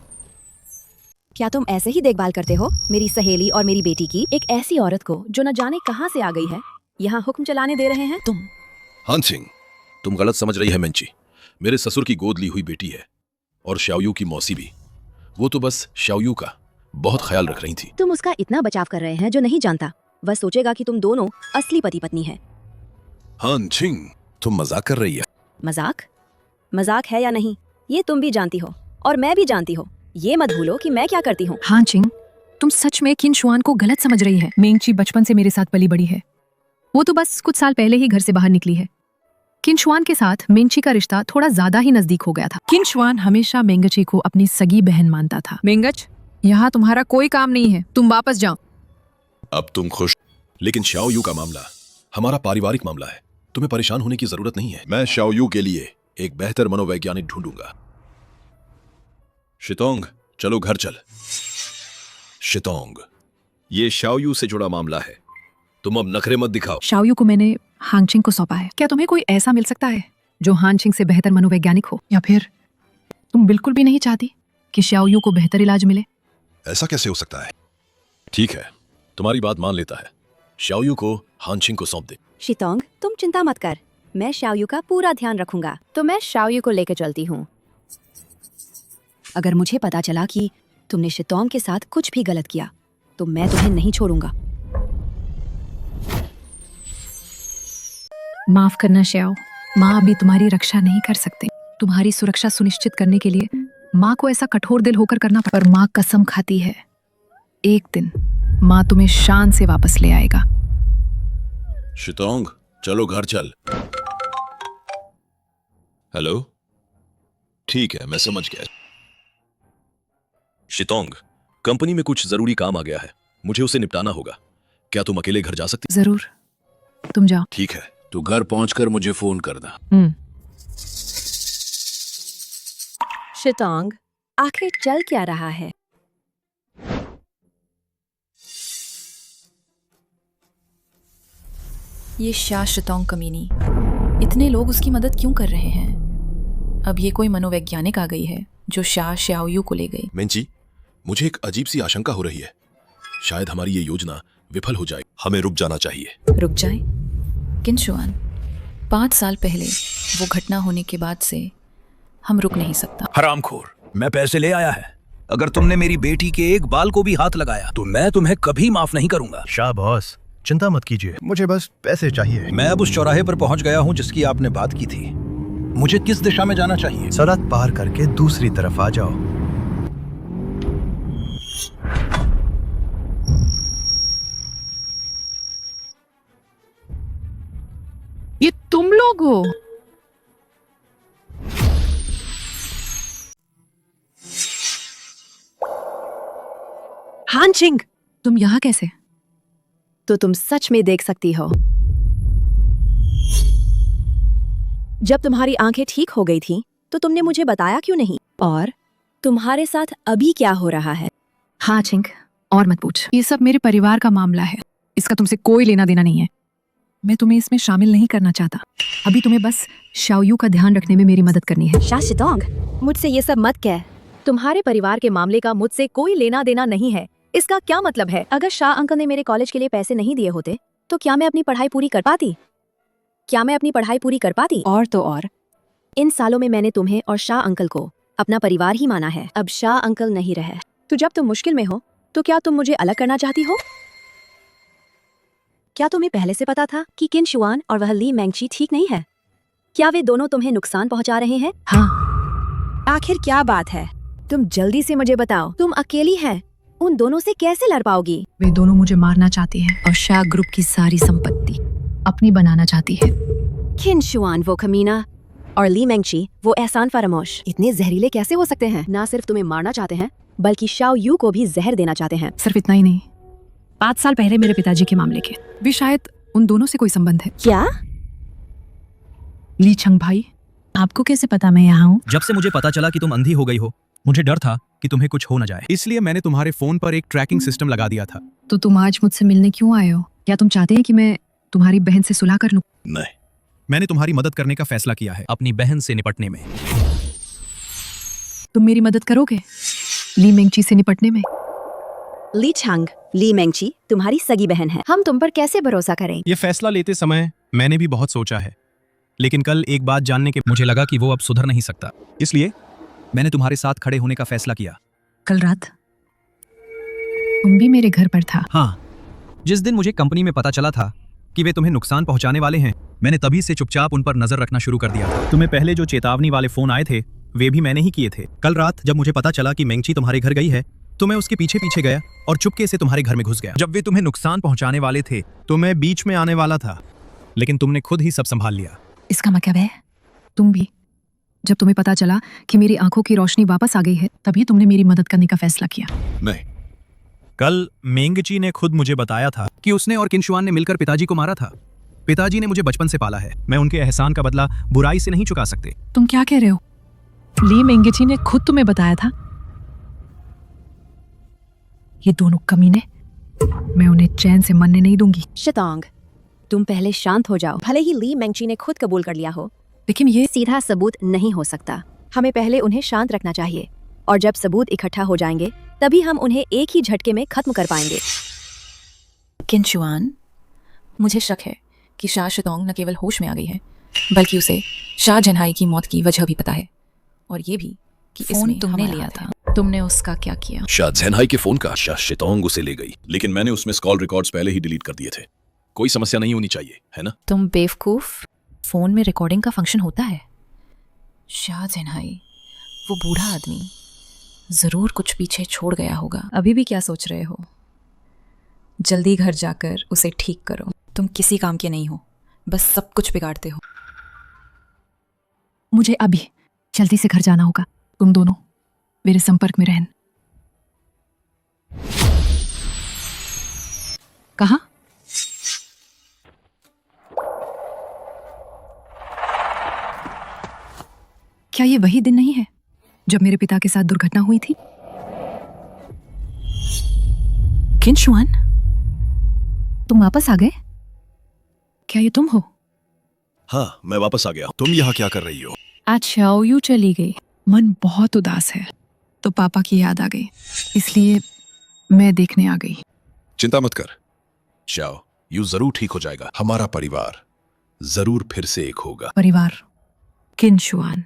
Speaker 7: क्या तुम ऐसे ही देखभाल करते हो मेरी सहेली और मेरी बेटी की? एक ऐसी औरत को जो न जाने कहां से आ गई है, यहाँ हुक्म चलाने दे रहे हैं तुम?
Speaker 3: हान छिंग, तुम गलत समझ रही है मेंची। मेरे ससुर की गोद ली हुई बेटी है और शाओयू की मौसी भी। वो तो बस शाओयू का बहुत ख्याल रख रही थी।
Speaker 7: तुम उसका इतना बचाव कर रहे हैं जो नहीं जानता। वह सोचेगा कि तुम दोनों असली पति पत्नी है।
Speaker 3: हान छिंग, तुम मजाक कर रही है।
Speaker 7: मजाक? मजाक है या नहीं ये तुम भी जानती हो और मैं भी जानती हूँ। ये मत भूलो कि मैं क्या करती हूँ।
Speaker 1: हान छिंग, तुम सच में किन शुआन को गलत समझ रही है। मेंगची बचपन से मेरे साथ पली बड़ी है। वो तो बस कुछ साल पहले ही घर से बाहर निकली है। किन शुआन के साथ मेंगची का रिश्ता थोड़ा ज्यादा ही नजदीक हो गया था। किन शुआन हमेशा मेंगची को अपनी सगी बहन मानता था। मेंगच, यहाँ तुम्हारा कोई काम नहीं है, तुम वापस जाओ।
Speaker 3: अब तुम खुश, लेकिन शाओयू का मामला हमारा पारिवारिक मामला है। तुम्हें परेशान होने की जरूरत नहीं है। मैं शाओयू के लिए एक बेहतर मनोवैज्ञानिक ढूंढूंगा। शितोंग, चलो घर चल। शितोंग, ये शाओयू से जुड़ा मामला है। तुम अब नखरे मत दिखाओ।
Speaker 1: शाओयू को मैंने हानचिंग को सौंपा है। क्या तुम्हें कोई ऐसा मिल सकता है जो हानचिंग से बेहतर मनोवैज्ञानिक हो? या फिर तुम बिल्कुल भी नहीं चाहती कि शाओयू को बेहतर इलाज मिले?
Speaker 3: ऐसा कैसे हो सकता है? ठीक है, तुम्हारी बात मान लेता है। शाओयू को हानचिंग को सौंप दे।
Speaker 7: शितोंग, तुम चिंता मत कर, मैं शाओयू का पूरा ध्यान रखूंगा। तो मैं शाओयू को लेकर चलती हूँ। अगर मुझे पता चला कि तुमने शितोंग के साथ कुछ भी गलत किया तो मैं तुम्हें नहीं छोड़ूंगा।
Speaker 1: माफ करना श्याओ, माँ अभी तुम्हारी रक्षा नहीं कर सकते। तुम्हारी सुरक्षा सुनिश्चित करने के लिए माँ को ऐसा कठोर दिल होकर करना पर माँ कसम खाती है एक दिन माँ तुम्हें शान से वापस ले आएगा।
Speaker 3: शितोंग, चलो घर चल। हेलो, ठीक है, मैं समझ गया। शितोंग, कंपनी में कुछ जरूरी काम आ गया है, मुझे उसे निपटाना होगा। क्या तुम अकेले घर जा सकती?
Speaker 1: जरूर, तुम जाओ।
Speaker 3: ठीक है, तो घर पहुंचकर मुझे फोन करना।
Speaker 7: शितोंग, आखिर चल क्या रहा है?
Speaker 4: ये शाह शितोंग कमीनी, इतने लोग उसकी मदद क्यों कर रहे हैं? अब ये कोई मनोवैज्ञानिक आ गई है जो शाह शाओयू को ले गई।
Speaker 3: मेंची, मुझे एक अजीब सी आशंका हो रही है। शायद हमारी ये योजना विफल हो जाए। हमें रुक जाना चाहिए।
Speaker 4: रुक जाए? किनशुआन, 5 साल पहले वो घटना होने के बाद से हम रुक नहीं सकता।
Speaker 10: हरामखोर, मैं पैसे ले आया है। अगर तुमने मेरी बेटी के एक बाल को भी हाथ लगाया तो मैं तुम्हें कभी माफ नहीं करूंगा।
Speaker 5: शाह बॉस, चिंता मत कीजिए, मुझे बस पैसे चाहिए।
Speaker 10: मैं अब उस चौराहे पर पहुंच गया हूं जिसकी आपने बात की थी। मुझे किस दिशा में जाना चाहिए?
Speaker 5: सड़क पार करके दूसरी तरफ आ जाओ।
Speaker 1: ये तुम लोग हो? हानचिंग, तुम यहाँ कैसे?
Speaker 7: तो तुम सच में देख सकती हो। जब तुम्हारी आंखें ठीक हो गई थी तो तुमने मुझे बताया क्यों नहीं? और तुम्हारे साथ अभी क्या हो रहा है?
Speaker 1: हाँ चिंग, और मत पूछ। ये सब मेरे परिवार का मामला है, इसका तुमसे कोई लेना देना नहीं है। मैं तुम्हें इसमें शामिल नहीं करना चाहता। अभी तुम्हें बस शाओयू का ध्यान रखने में मेरी मदद करनी है।
Speaker 7: शाह शितोंग, मुझसे ये सब मत कह। तुम्हारे परिवार के मामले का मुझसे कोई लेना देना नहीं है। इसका क्या मतलब है? अगर शाह अंकल ने मेरे कॉलेज के लिए पैसे नहीं दिए होते तो क्या मैं अपनी पढ़ाई पूरी कर पाती? क्या मैं अपनी पढ़ाई पूरी कर पाती? और तो और इन सालों में मैंने तुम्हें और शाह अंकल को अपना परिवार ही माना है। अब शाह अंकल नहीं रहे, तो जब तुम मुश्किल में हो तो क्या तुम मुझे अलग करना चाहती हो? क्या तुम्हें पहले से पता था कि किन शुआन और वह ली मैंगची ठीक नहीं है? क्या वे दोनों तुम्हें नुकसान पहुंचा रहे हैं?
Speaker 1: हाँ।
Speaker 7: आखिर क्या बात है? तुम जल्दी से मुझे बताओ। तुम अकेली हैं, उन दोनों से कैसे लड़ पाओगी?
Speaker 1: वे दोनों मुझे मारना चाहती हैं और शाह ग्रुप की सारी संपत्ति अपनी बनाना चाहती है।
Speaker 7: किन शुआन वो कमीना और ली मैंगची वो एहसान फरामोश इतने जहरीले कैसे हो सकते हैं? ना सिर्फ तुम्हें मारना चाहते हैं बल्कि शाओ यू को भी जहर देना चाहते हैं।
Speaker 1: सिर्फ इतना ही नहीं, 5 साल पहले मेरे पिताजी के मामले के भी शायद उन दोनों से कोई संबंध है।
Speaker 7: क्या?
Speaker 1: ली छंग भाई, आपको कैसे पता मैं यहाँ हूँ?
Speaker 5: जब से मुझे पता चला कि तुम अंधी हो गई हो, मुझे डर था कि तुम्हें कुछ हो न जाए, इसलिए मैंने तुम्हारे फोन पर एक ट्रैकिंग सिस्टम लगा दिया था।
Speaker 1: तो तुम आज मुझसे मिलने क्यों आए हो? क्या तुम चाहते हैं कि मैं तुम्हारी बहन से सुलह कर लूं?
Speaker 3: नहीं,
Speaker 5: मैंने तुम्हारी मदद करने का फैसला किया है अपनी बहन से निपटने में।
Speaker 1: तुम मेरी मदद करोगे ली मेंगची से निपटने में?
Speaker 7: ली छांग, ली मैंगची तुम्हारी सगी बहन है, हम तुम पर कैसे भरोसा करें?
Speaker 5: ये फैसला लेते समय मैंने भी बहुत सोचा है, लेकिन कल एक बात जानने के मुझे लगा कि वो अब सुधर नहीं सकता, इसलिए मैंने तुम्हारे साथ खड़े होने का फैसला किया।
Speaker 1: कल रात तुम भी मेरे घर पर था?
Speaker 5: हाँ, जिस दिन मुझे कंपनी में पता चला था कि वे तुम्हें नुकसान पहुंचाने वाले हैं, मैंने तभी से चुपचाप उन पर नजर रखना शुरू कर दिया था। तुम्हें पहले जो चेतावनी वाले फोन आए थे वे भी मैंने ही किए थे। कल रात जब मुझे पता चला कि मेंगची तुम्हारे घर गई है तो मैं उसके पीछे पीछे गया और चुपके से तुम्हारे घर में घुस गया। जब वे तुम्हें नुकसान पहुंचाने वाले थे तो मैं बीच में आने वाला था, लेकिन तुमने खुद ही सब संभाल लिया।
Speaker 1: इसका मतलब है तुम भी, जब तुम्हें पता चला कि मेरी आंखों की रोशनी वापस आ गई है, तभी तुमने मेरी मदद करने का फैसला किया।
Speaker 3: नहीं,
Speaker 5: कल मेंगची ने खुद मुझे बताया था कि उसने और किनशुआन ने मिलकर पिताजी को मारा था। पिताजी ने मुझे बचपन से पाला है, मैं उनके एहसान का बदला बुराई से नहीं चुका सकते।
Speaker 1: तुम क्या कह रहे हो? ली मेंगची ने खुद तुम्हें बताया था? ये दोनों कमीने, मैं उन्हें चैन से मरने नहीं दूंगी।
Speaker 7: शितोंग, तुम पहले शांत हो जाओ। भले ही ली मैंगची ने खुद कबूल कर लिया हो,
Speaker 1: लेकिन ये
Speaker 7: सीधा सबूत नहीं हो सकता। हमें पहले उन्हें शांत रखना चाहिए, और जब सबूत इकट्ठा हो जाएंगे तभी हम उन्हें एक ही झटके में खत्म कर पाएंगे।
Speaker 4: किनशुआन, मुझे शक है कि शाह शितोंग न केवल होश में आ गई है, बल्कि उसे शाह जन्हाई की मौत की वजह भी पता है, और ये भी कि फोन तुमने लिया था। तुमने उसका क्या किया?
Speaker 3: शाह ज़ेनहाई के फोन का शाह शितोंग उसे ले गई, लेकिन मैंने उसमें कॉल रिकॉर्ड्स पहले ही डिलीट कर दिए थे। कोई समस्या नहीं होनी चाहिए, है ना?
Speaker 4: तुम बेवकूफ, फोन में रिकॉर्डिंग का फंक्शन होता है। शाह जन्हाई, वो बूढ़ा आदमी जरूर कुछ पीछे छोड़ गया होगा। अभी भी क्या सोच रहे हो? जल्दी घर जाकर उसे ठीक करो। तुम किसी काम के नहीं हो, बस सब कुछ बिगाड़ते हो।
Speaker 1: मुझे अभी जल्दी से घर जाना होगा। तुम दोनों मेरे संपर्क में रहना। कहाँ? क्या ये वही दिन नहीं है जब मेरे पिता के साथ दुर्घटना हुई थी? किनशुआन, तुम वापस आ गए? क्या ये तुम हो?
Speaker 3: हाँ, मैं वापस आ गया। तुम यहाँ क्या कर रही हो?
Speaker 1: आज शाओ यू चली गई, मन बहुत उदास है, तो पापा की याद आ गई, इसलिए मैं देखने आ गई।
Speaker 3: चिंता मत कर शाओ, यू जरूर ठीक हो जाएगा। हमारा परिवार जरूर फिर से एक होगा।
Speaker 1: परिवार? किनशुआन,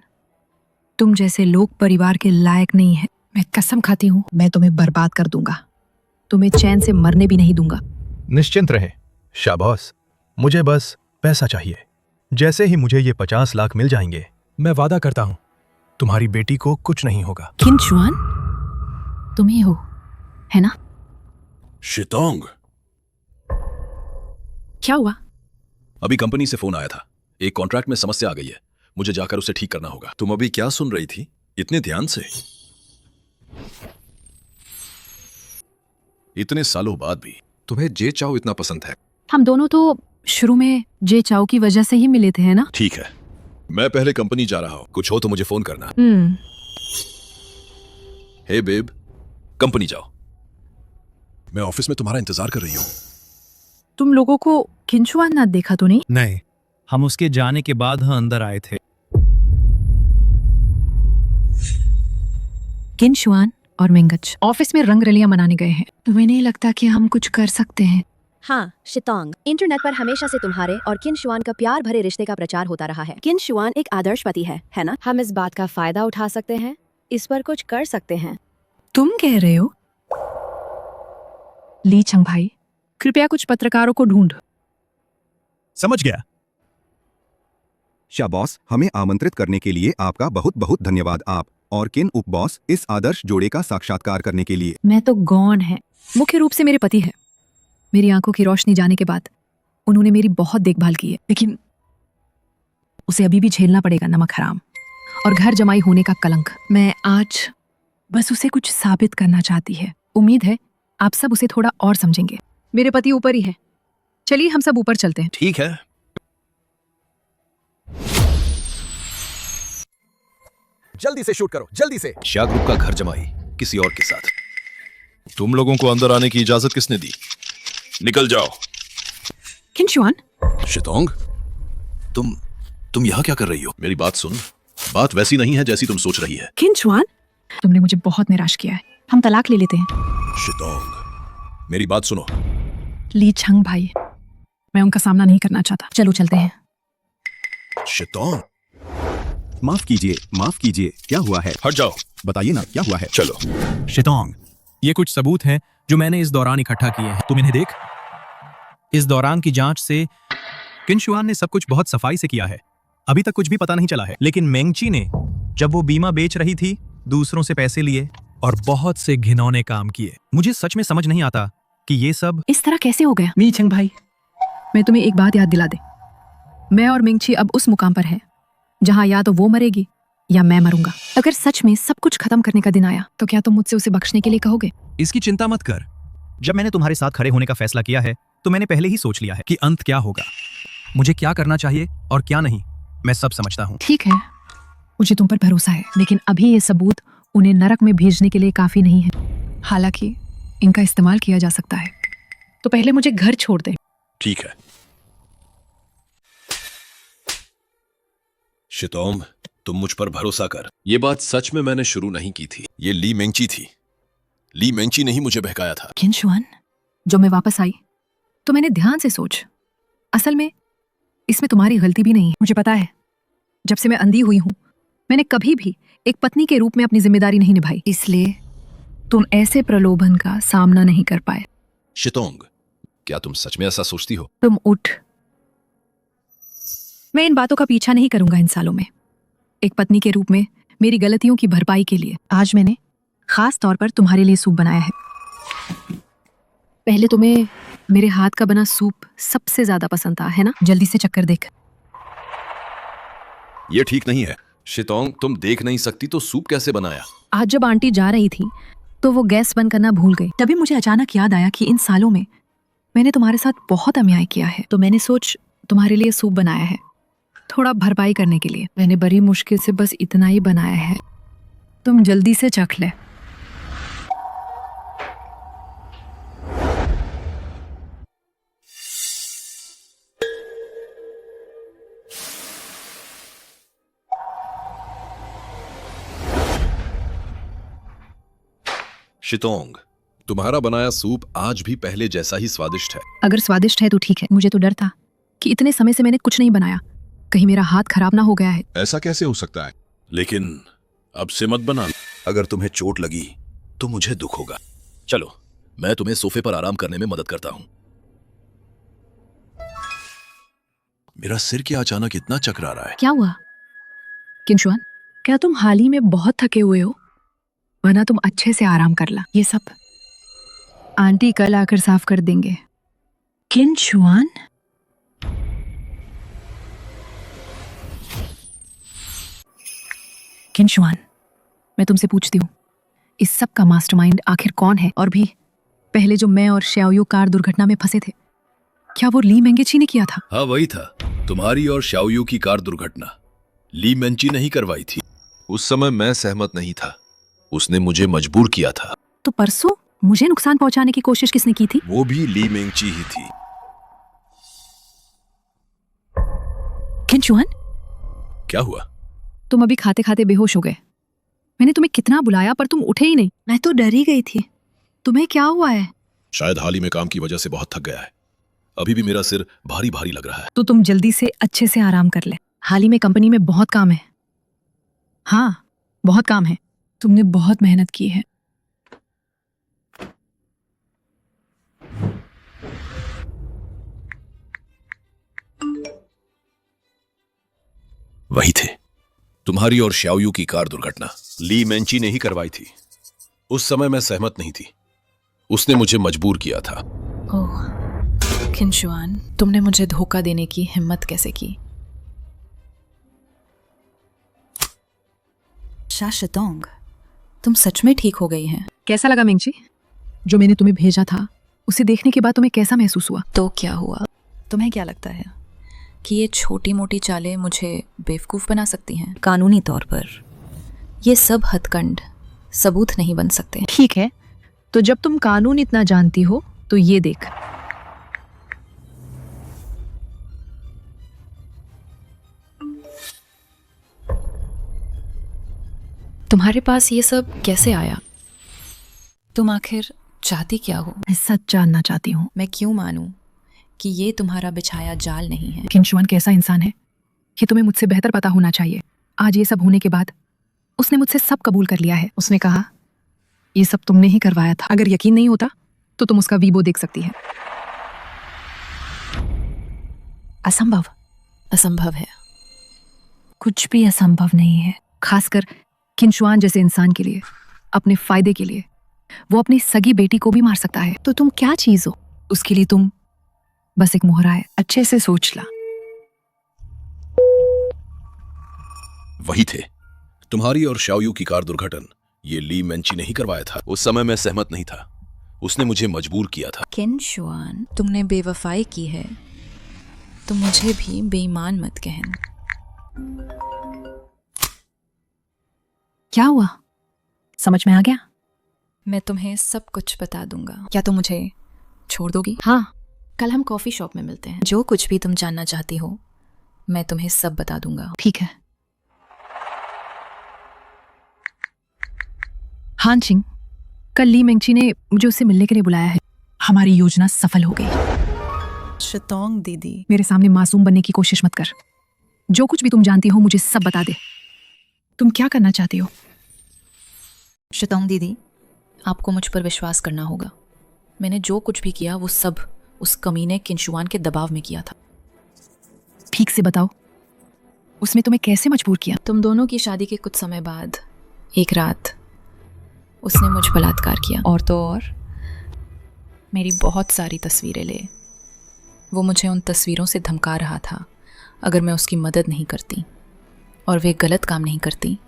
Speaker 1: तुम जैसे लोग परिवार के लायक नहीं है। मैं कसम खाती हूँ, मैं तुम्हें बर्बाद कर दूंगा, तुम्हें चैन से मरने भी नहीं दूंगा।
Speaker 5: निश्चिंत रहें शाबॉस, मुझे बस पैसा चाहिए। जैसे ही मुझे ये 50 लाख मिल जाएंगे, मैं वादा करता हूँ तुम्हारी बेटी को कुछ नहीं होगा।
Speaker 1: किनशुआन, तुम ही हो, है ना?
Speaker 3: शितोंग,
Speaker 1: क्या हुआ?
Speaker 3: अभी कंपनी से फोन आया था, एक कॉन्ट्रैक्ट में समस्या आ गई है, मुझे जाकर उसे ठीक करना होगा। तुम अभी क्या सुन रही थी इतने ध्यान से? इतने सालों बाद भी तुम्हें जे चाओ इतना पसंद है?
Speaker 1: हम दोनों तो शुरू में जे चाओ की वजह से ही मिले थे, है ना?
Speaker 3: ठीक है, मैं पहले कंपनी जा रहा हूं, कुछ हो तो मुझे फोन करना। हे बेब, कंपनी जाओ, मैं ऑफिस में तुम्हारा इंतजार कर रही हूं।
Speaker 1: तुम लोगों को किनशुआन ना देखा तो नहीं?
Speaker 5: नहीं, हम उसके जाने के बाद अंदर आए थे।
Speaker 1: किनशुआन और मेंगच ऑफिस में रंग रलियां मनाने गए हैं। तुम्हें नहीं लगता कि हम कुछ कर सकते हैं?
Speaker 7: हाँ शितोंग, इंटरनेट पर हमेशा से तुम्हारे और किन शुआन का प्यार भरे रिश्ते का प्रचार होता रहा है। किन शुआन एक आदर्श पति है ना? हम इस बात का फायदा उठा सकते हैं, इस पर कुछ कर सकते हैं।
Speaker 1: तुम कह रहे हो? ली चंग भाई, कृपया कुछ पत्रकारों को ढूंढ।
Speaker 5: समझ गया।
Speaker 6: शाह बॉस, हमें आमंत्रित करने के लिए आपका बहुत बहुत धन्यवाद। आप और किन उप बॉस इस आदर्श जोड़े का साक्षात्कार करने के लिए।
Speaker 1: मैं तो गौन है, मुख्य रूप से मेरे पति है। मेरी आंखों की रोशनी जाने के बाद उन्होंने मेरी बहुत देखभाल की है, लेकिन उसे अभी भी झेलना पड़ेगा नमक हराम और घर जमाई होने का कलंक। मैं आज बस उसे कुछ साबित करना चाहती है। उम्मीद है आप सब उसे थोड़ा और समझेंगे। मेरे पति ऊपर ही है, चलिए हम सब ऊपर चलते हैं।
Speaker 3: ठीक है।
Speaker 8: जल्दी से शूट करो, जल्दी से।
Speaker 3: शाह ग्रुप का घर जमाई किसी और के साथ। तुम लोगों को अंदर आने की इजाजत किसने दी? निकल जाओ।
Speaker 1: किन शुआन,
Speaker 3: शितोंग, तुम यहाँ क्या कर रही हो? मेरी बात सुन, बात वैसी नहीं है जैसी तुम सोच रही है।
Speaker 1: किन शुआन, तुमने मुझे बहुत निराश किया है। हम तलाक ले लेते हैं।
Speaker 3: शितोंग, मेरी बात सुनो।
Speaker 1: ली छंग भाई, मैं उनका सामना नहीं करना चाहता। चलो चलते हैं।
Speaker 3: शितोंग,
Speaker 6: माफ कीजिए, क्या हुआ है?
Speaker 3: हट जाओ।
Speaker 6: बताइए ना, क्या हुआ है?
Speaker 3: चलो।
Speaker 5: शितोंग, ये कुछ सबूत हैं जो मैंने इस दौरान इकट्ठा किए हैं, तुम इन्हें देख। इस दौरान की जांच से किन शुआन ने सब कुछ बहुत सफाई से किया है। अभी तक कुछ भी पता नहीं चला है, लेकिन मेंगची ने जब वो बीमा बेच रही थी, दूसरों से पैसे लिए और बहुत से घिनौने काम किए। मुझे सच में समझ नहीं आता कि ये सब
Speaker 1: इस तरह कैसे हो गया। मी छंग भाई, मैं तुम्हें एक बात याद दिला दे, मैं और मिंगची अब उस मुकाम पर है जहां या तो वो मरेगी या मैं मरूंगा। अगर सच में सब कुछ खत्म करने का दिन आया तो क्या तुम मुझसे उसे बख्शने के लिए कहोगे?
Speaker 5: इसकी चिंता मत कर। जब मैंने तुम्हारे साथ खड़े होने का फैसला किया है तो मैंने पहले ही सोच लिया है कि अंत क्या होगा, मुझे क्या करना चाहिए और क्या नहीं। मैं सब समझता हूँ।
Speaker 1: ठीक है, मुझे तुम पर भरोसा है, लेकिन अभी ये सबूत उन्हें नरक में भेजने के लिए काफी नहीं है। हालांकि इनका इस्तेमाल किया जा सकता है, तो पहले मुझे घर छोड़ दे।
Speaker 3: ठीक है। शितोंग, तुम मुझ पर भरोसा कर। ये बात सच में मैंने शुरू नहीं की थी, ये ली मेंगची थी। ली मेंगची ने ही मुझे बहकाया था।
Speaker 1: किन शुआन, जो मैं वापस आई तो मैंने ध्यान से सोच, असल में इसमें तुम्हारी गलती भी नहीं है। मुझे पता है, जब से मैं अंधी हुई हूं मैंने कभी भी एक पत्नी के रूप में अपनी जिम्मेदारी नहीं निभाई, इसलिए तुम ऐसे प्रलोभन का सामना नहीं कर पाए।
Speaker 3: शितोंग, क्या तुम सच में ऐसा सोचती हो?
Speaker 1: तुम उठ। मैं इन बातों का पीछा नहीं करूंगा इन सालों में। एक पत्नी के रूप में मेरी गलतियों की भरपाई के लिए आज मैंने खास तौर पर तुम्हारे लिए सूप बनाया है। पहले तुम्हें मेरे हाथ का बना सूप सबसे ज्यादा पसंद था, है ना? जल्दी से चक्कर देख।
Speaker 3: ये ठीक नहीं है। शितोंग, तुम देख नहीं सकती तो सूप कैसे बनाया?
Speaker 1: आज जब आंटी जा रही थी तो वो गैस बंद करना भूल गई। तभी मुझे अचानक याद आया कि इन सालों में मैंने तुम्हारे साथ बहुत अन्याय किया है, तो मैंने सोच तुम्हारे लिए सूप बनाया है, थोड़ा भरपाई करने के लिए। मैंने बड़ी मुश्किल से बस इतना ही बनाया है, तुम जल्दी से चख ले।
Speaker 3: शितोंग, तुम्हारा बनाया सूप आज भी पहले जैसा ही स्वादिष्ट है।
Speaker 1: अगर स्वादिष्ट है तो ठीक है। मुझे तो डर था कि इतने समय से मैंने कुछ नहीं बनाया, कहीं मेरा हाथ खराब ना हो गया है।
Speaker 3: ऐसा कैसे हो सकता है? लेकिन अब से मत बना। अगर तुम्हें चोट लगी तो मुझे दुख होगा। चलो, मैं तुम्हें सोफे पर आराम करने में मदद करता हूं। मेरा सिर क्या अचानक इतना चकरा रहा है?
Speaker 1: क्या हुआ किंशुआन, क्या तुम हाल ही में बहुत थके हुए हो? वरना तुम अच्छे से आराम कर ला। ये सब आंटी कल आकर साफ कर देंगे। किंशुआन, किंशुआन, मैं तुमसे पूछती हूँ, इस सब का मास्टरमाइंड आखिर कौन है? और भी पहले जो मैं और श्याओयू कार दुर्घटना में फंसे थे, क्या वो ली मेंगेची ने किया था?
Speaker 3: हाँ, वही था। तुम्हारी और श्याओयू की कार दुर्घटना ली मेंची ने ही करवाई थी। उस समय मैं सहमत नहीं था, उसने मुझे मजबूर किया था।
Speaker 1: तो परसों मुझे नुकसान पहुंचाने की कोशिश किसने की थी?
Speaker 3: वो भी ली मेंची ही थी।
Speaker 1: किंशुआन,
Speaker 3: क्या हुआ?
Speaker 1: तुम अभी खाते खाते बेहोश हो गए। मैंने तुम्हें कितना बुलाया पर तुम उठे ही नहीं। मैं तो डर ही गई थी। तुम्हें क्या हुआ है?
Speaker 3: शायद हाल ही में काम की वजह से बहुत थक गया है। अभी भी मेरा सिर भारी भारी लग रहा है।
Speaker 1: तो तुम जल्दी से अच्छे से आराम कर ले। हाल ही में कंपनी में बहुत काम है। हाँ, बहुत काम है। तुमने बहुत मेहनत की है।
Speaker 3: वही थे, तुम्हारी और श्याओयू की कार दुर्घटना ली मेंची ने ही करवाई थी। उस समय मैं सहमत नहीं थी, उसने मुझे मजबूर किया था।
Speaker 4: ओह किंशुआन, तुमने मुझे धोखा देने की हिम्मत कैसे की? शा शितोंग, तुम सच में ठीक हो गई हैं?
Speaker 1: कैसा लगा मिंगची? जो मैंने तुम्हें भेजा था उसे देखने के बाद तुम्हें कैसा महसूस हुआ?
Speaker 4: तो क्या हुआ? तुम्हें क्या लगता है कि ये छोटी मोटी चालें मुझे बेवकूफ़ बना सकती हैं? कानूनी तौर पर ये सब हथकंड सबूत नहीं बन सकते।
Speaker 1: ठीक है, तो जब तुम कानून इतना जानती हो तो ये देख।
Speaker 4: तुम्हारे पास ये सब कैसे आया? तुम आखिर चाहती क्या हो?
Speaker 1: मैं सच जानना चाहती हूँ।
Speaker 4: मैं क्यों मानूं कि ये तुम्हारा बिछाया जाल नहीं है?
Speaker 1: किंशुआन कैसा इंसान है ये तुम्हें मुझसे बेहतर पता होना चाहिए। आज ये सब होने के बाद उसने मुझसे सब कबूल कर लिया है। उसने कहा ये सब तुमने ही करवाया था। अगर यकीन नहीं होता तो तुम उसका वीबो देख सकती है। असंभव।
Speaker 4: असंभव है।
Speaker 1: कुछ भी असंभव नहीं है, खासकर किंशुआन जैसे इंसान के लिए। अपने फायदे के लिए वो अपनी सगी बेटी को भी मार सकता है। तो तुम क्या चीज हो उसके लिए? तुम बस एक मोहरा है। अच्छे से सोच ला।
Speaker 3: वही थे, तुम्हारी और शाओयू की कार दुर्घटना ये ली मेंची ने ही करवाया था। उस समय मैं सहमत नहीं था, उसने मुझे मजबूर किया था।
Speaker 4: किंशुआन, तुमने बेवफाई की है तो मुझे भी बेईमान मत कहन।
Speaker 1: क्या हुआ? समझ में आ गया?
Speaker 4: मैं तुम्हें सब कुछ बता दूंगा। क्या तुम मुझे छोड़ दोगी?
Speaker 1: हाँ,
Speaker 4: कल हम कॉफी शॉप में मिलते हैं। जो कुछ भी तुम जानना चाहती हो मैं तुम्हें सब बता दूंगा।
Speaker 1: ठीक है। हान चिंग, कल ली मेंची ने मुझे उससे मिलने के लिए बुलाया है। हमारी योजना सफल हो गई।
Speaker 4: शितोंग दीदी,
Speaker 1: मेरे सामने मासूम बनने की कोशिश मत कर। जो कुछ भी तुम जानती हो मुझे सब बता दे। तुम क्या करना चाहती हो?
Speaker 4: शितोंग दीदी, आपको मुझ पर विश्वास करना होगा। मैंने जो कुछ भी किया वो सब उस कमीने किंशुआन के दबाव में किया था।
Speaker 1: ठीक से बताओ, उसने तुम्हें कैसे मजबूर किया?
Speaker 4: तुम दोनों की शादी के कुछ समय बाद एक रात उसने मुझ बलात्कार किया। और तो और मेरी बहुत सारी तस्वीरें ले। वो मुझे उन तस्वीरों से धमका रहा था अगर मैं उसकी मदद नहीं करती और वे गलत काम नहीं करती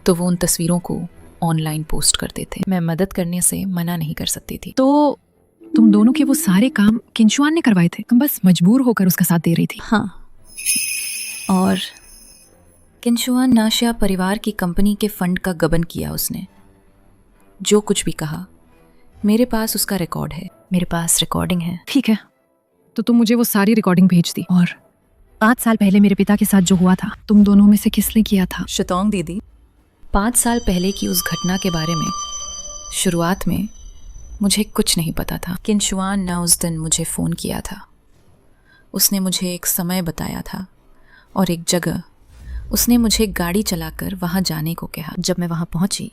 Speaker 4: तो वो उन तस्वीरों को ऑनलाइन पोस्ट करते थे। मैं मदद करने से मना नहीं कर सकती थी।
Speaker 1: तो तुम दोनों के वो सारे काम किंशुआन ने करवाए थे? तुम बस मजबूर होकर उसका साथ दे रही थी?
Speaker 4: हाँ, और किंशुआन नाशिया परिवार की कंपनी के फंड का गबन किया उसने। जो कुछ भी कहा, मेरे पास उसका रिकॉर्ड है। मेरे पास रिकॉर्डिंग है।
Speaker 1: ठीक है, तो तुम मुझे वो सारी रिकॉर्डिंग भेज दी। और 5 साल पहले मेरे पिता के साथ जो हुआ था, तुम दोनों में से किसने किया था?
Speaker 4: शितोंग दीदी, 5 साल पहले की उस घटना के बारे में शुरुआत में मुझे कुछ नहीं पता था। किंशुआन ने उस दिन मुझे फ़ोन किया था। उसने मुझे एक समय बताया था और एक जगह। उसने मुझे गाड़ी चलाकर वहाँ जाने को कहा। जब मैं वहाँ पहुँची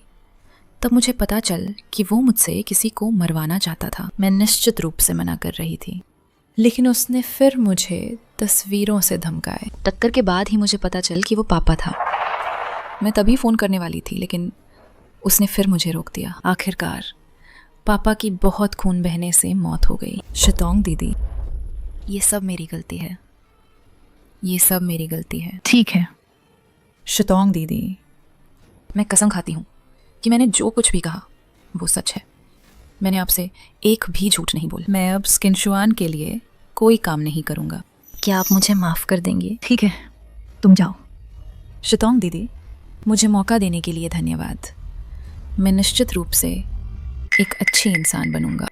Speaker 4: तब मुझे पता चल कि वो मुझसे किसी को मरवाना चाहता था। मैं निश्चित रूप से मना कर रही थी, लेकिन उसने फिर मुझे तस्वीरों से धमकाए। टक्कर के बाद ही मुझे पता चल कि वो पापा था। मैं तभी फ़ोन करने वाली थी, लेकिन उसने फिर मुझे रोक दिया। आखिरकार पापा की बहुत खून बहने से मौत हो गई। शितोंग दीदी, ये सब मेरी गलती है। ये सब मेरी गलती है।
Speaker 1: ठीक है।
Speaker 4: शितोंग दीदी, मैं कसम खाती हूँ कि मैंने जो कुछ भी कहा वो सच है। मैंने आपसे एक भी झूठ नहीं बोला। मैं अब किंशुआन के लिए कोई काम नहीं करूँगा। क्या आप मुझे माफ़ कर देंगे?
Speaker 1: ठीक है, तुम जाओ।
Speaker 4: शितोंग दीदी, मुझे मौका देने के लिए धन्यवाद। मैं निश्चित रूप से एक अच्छी इंसान बनूंगा।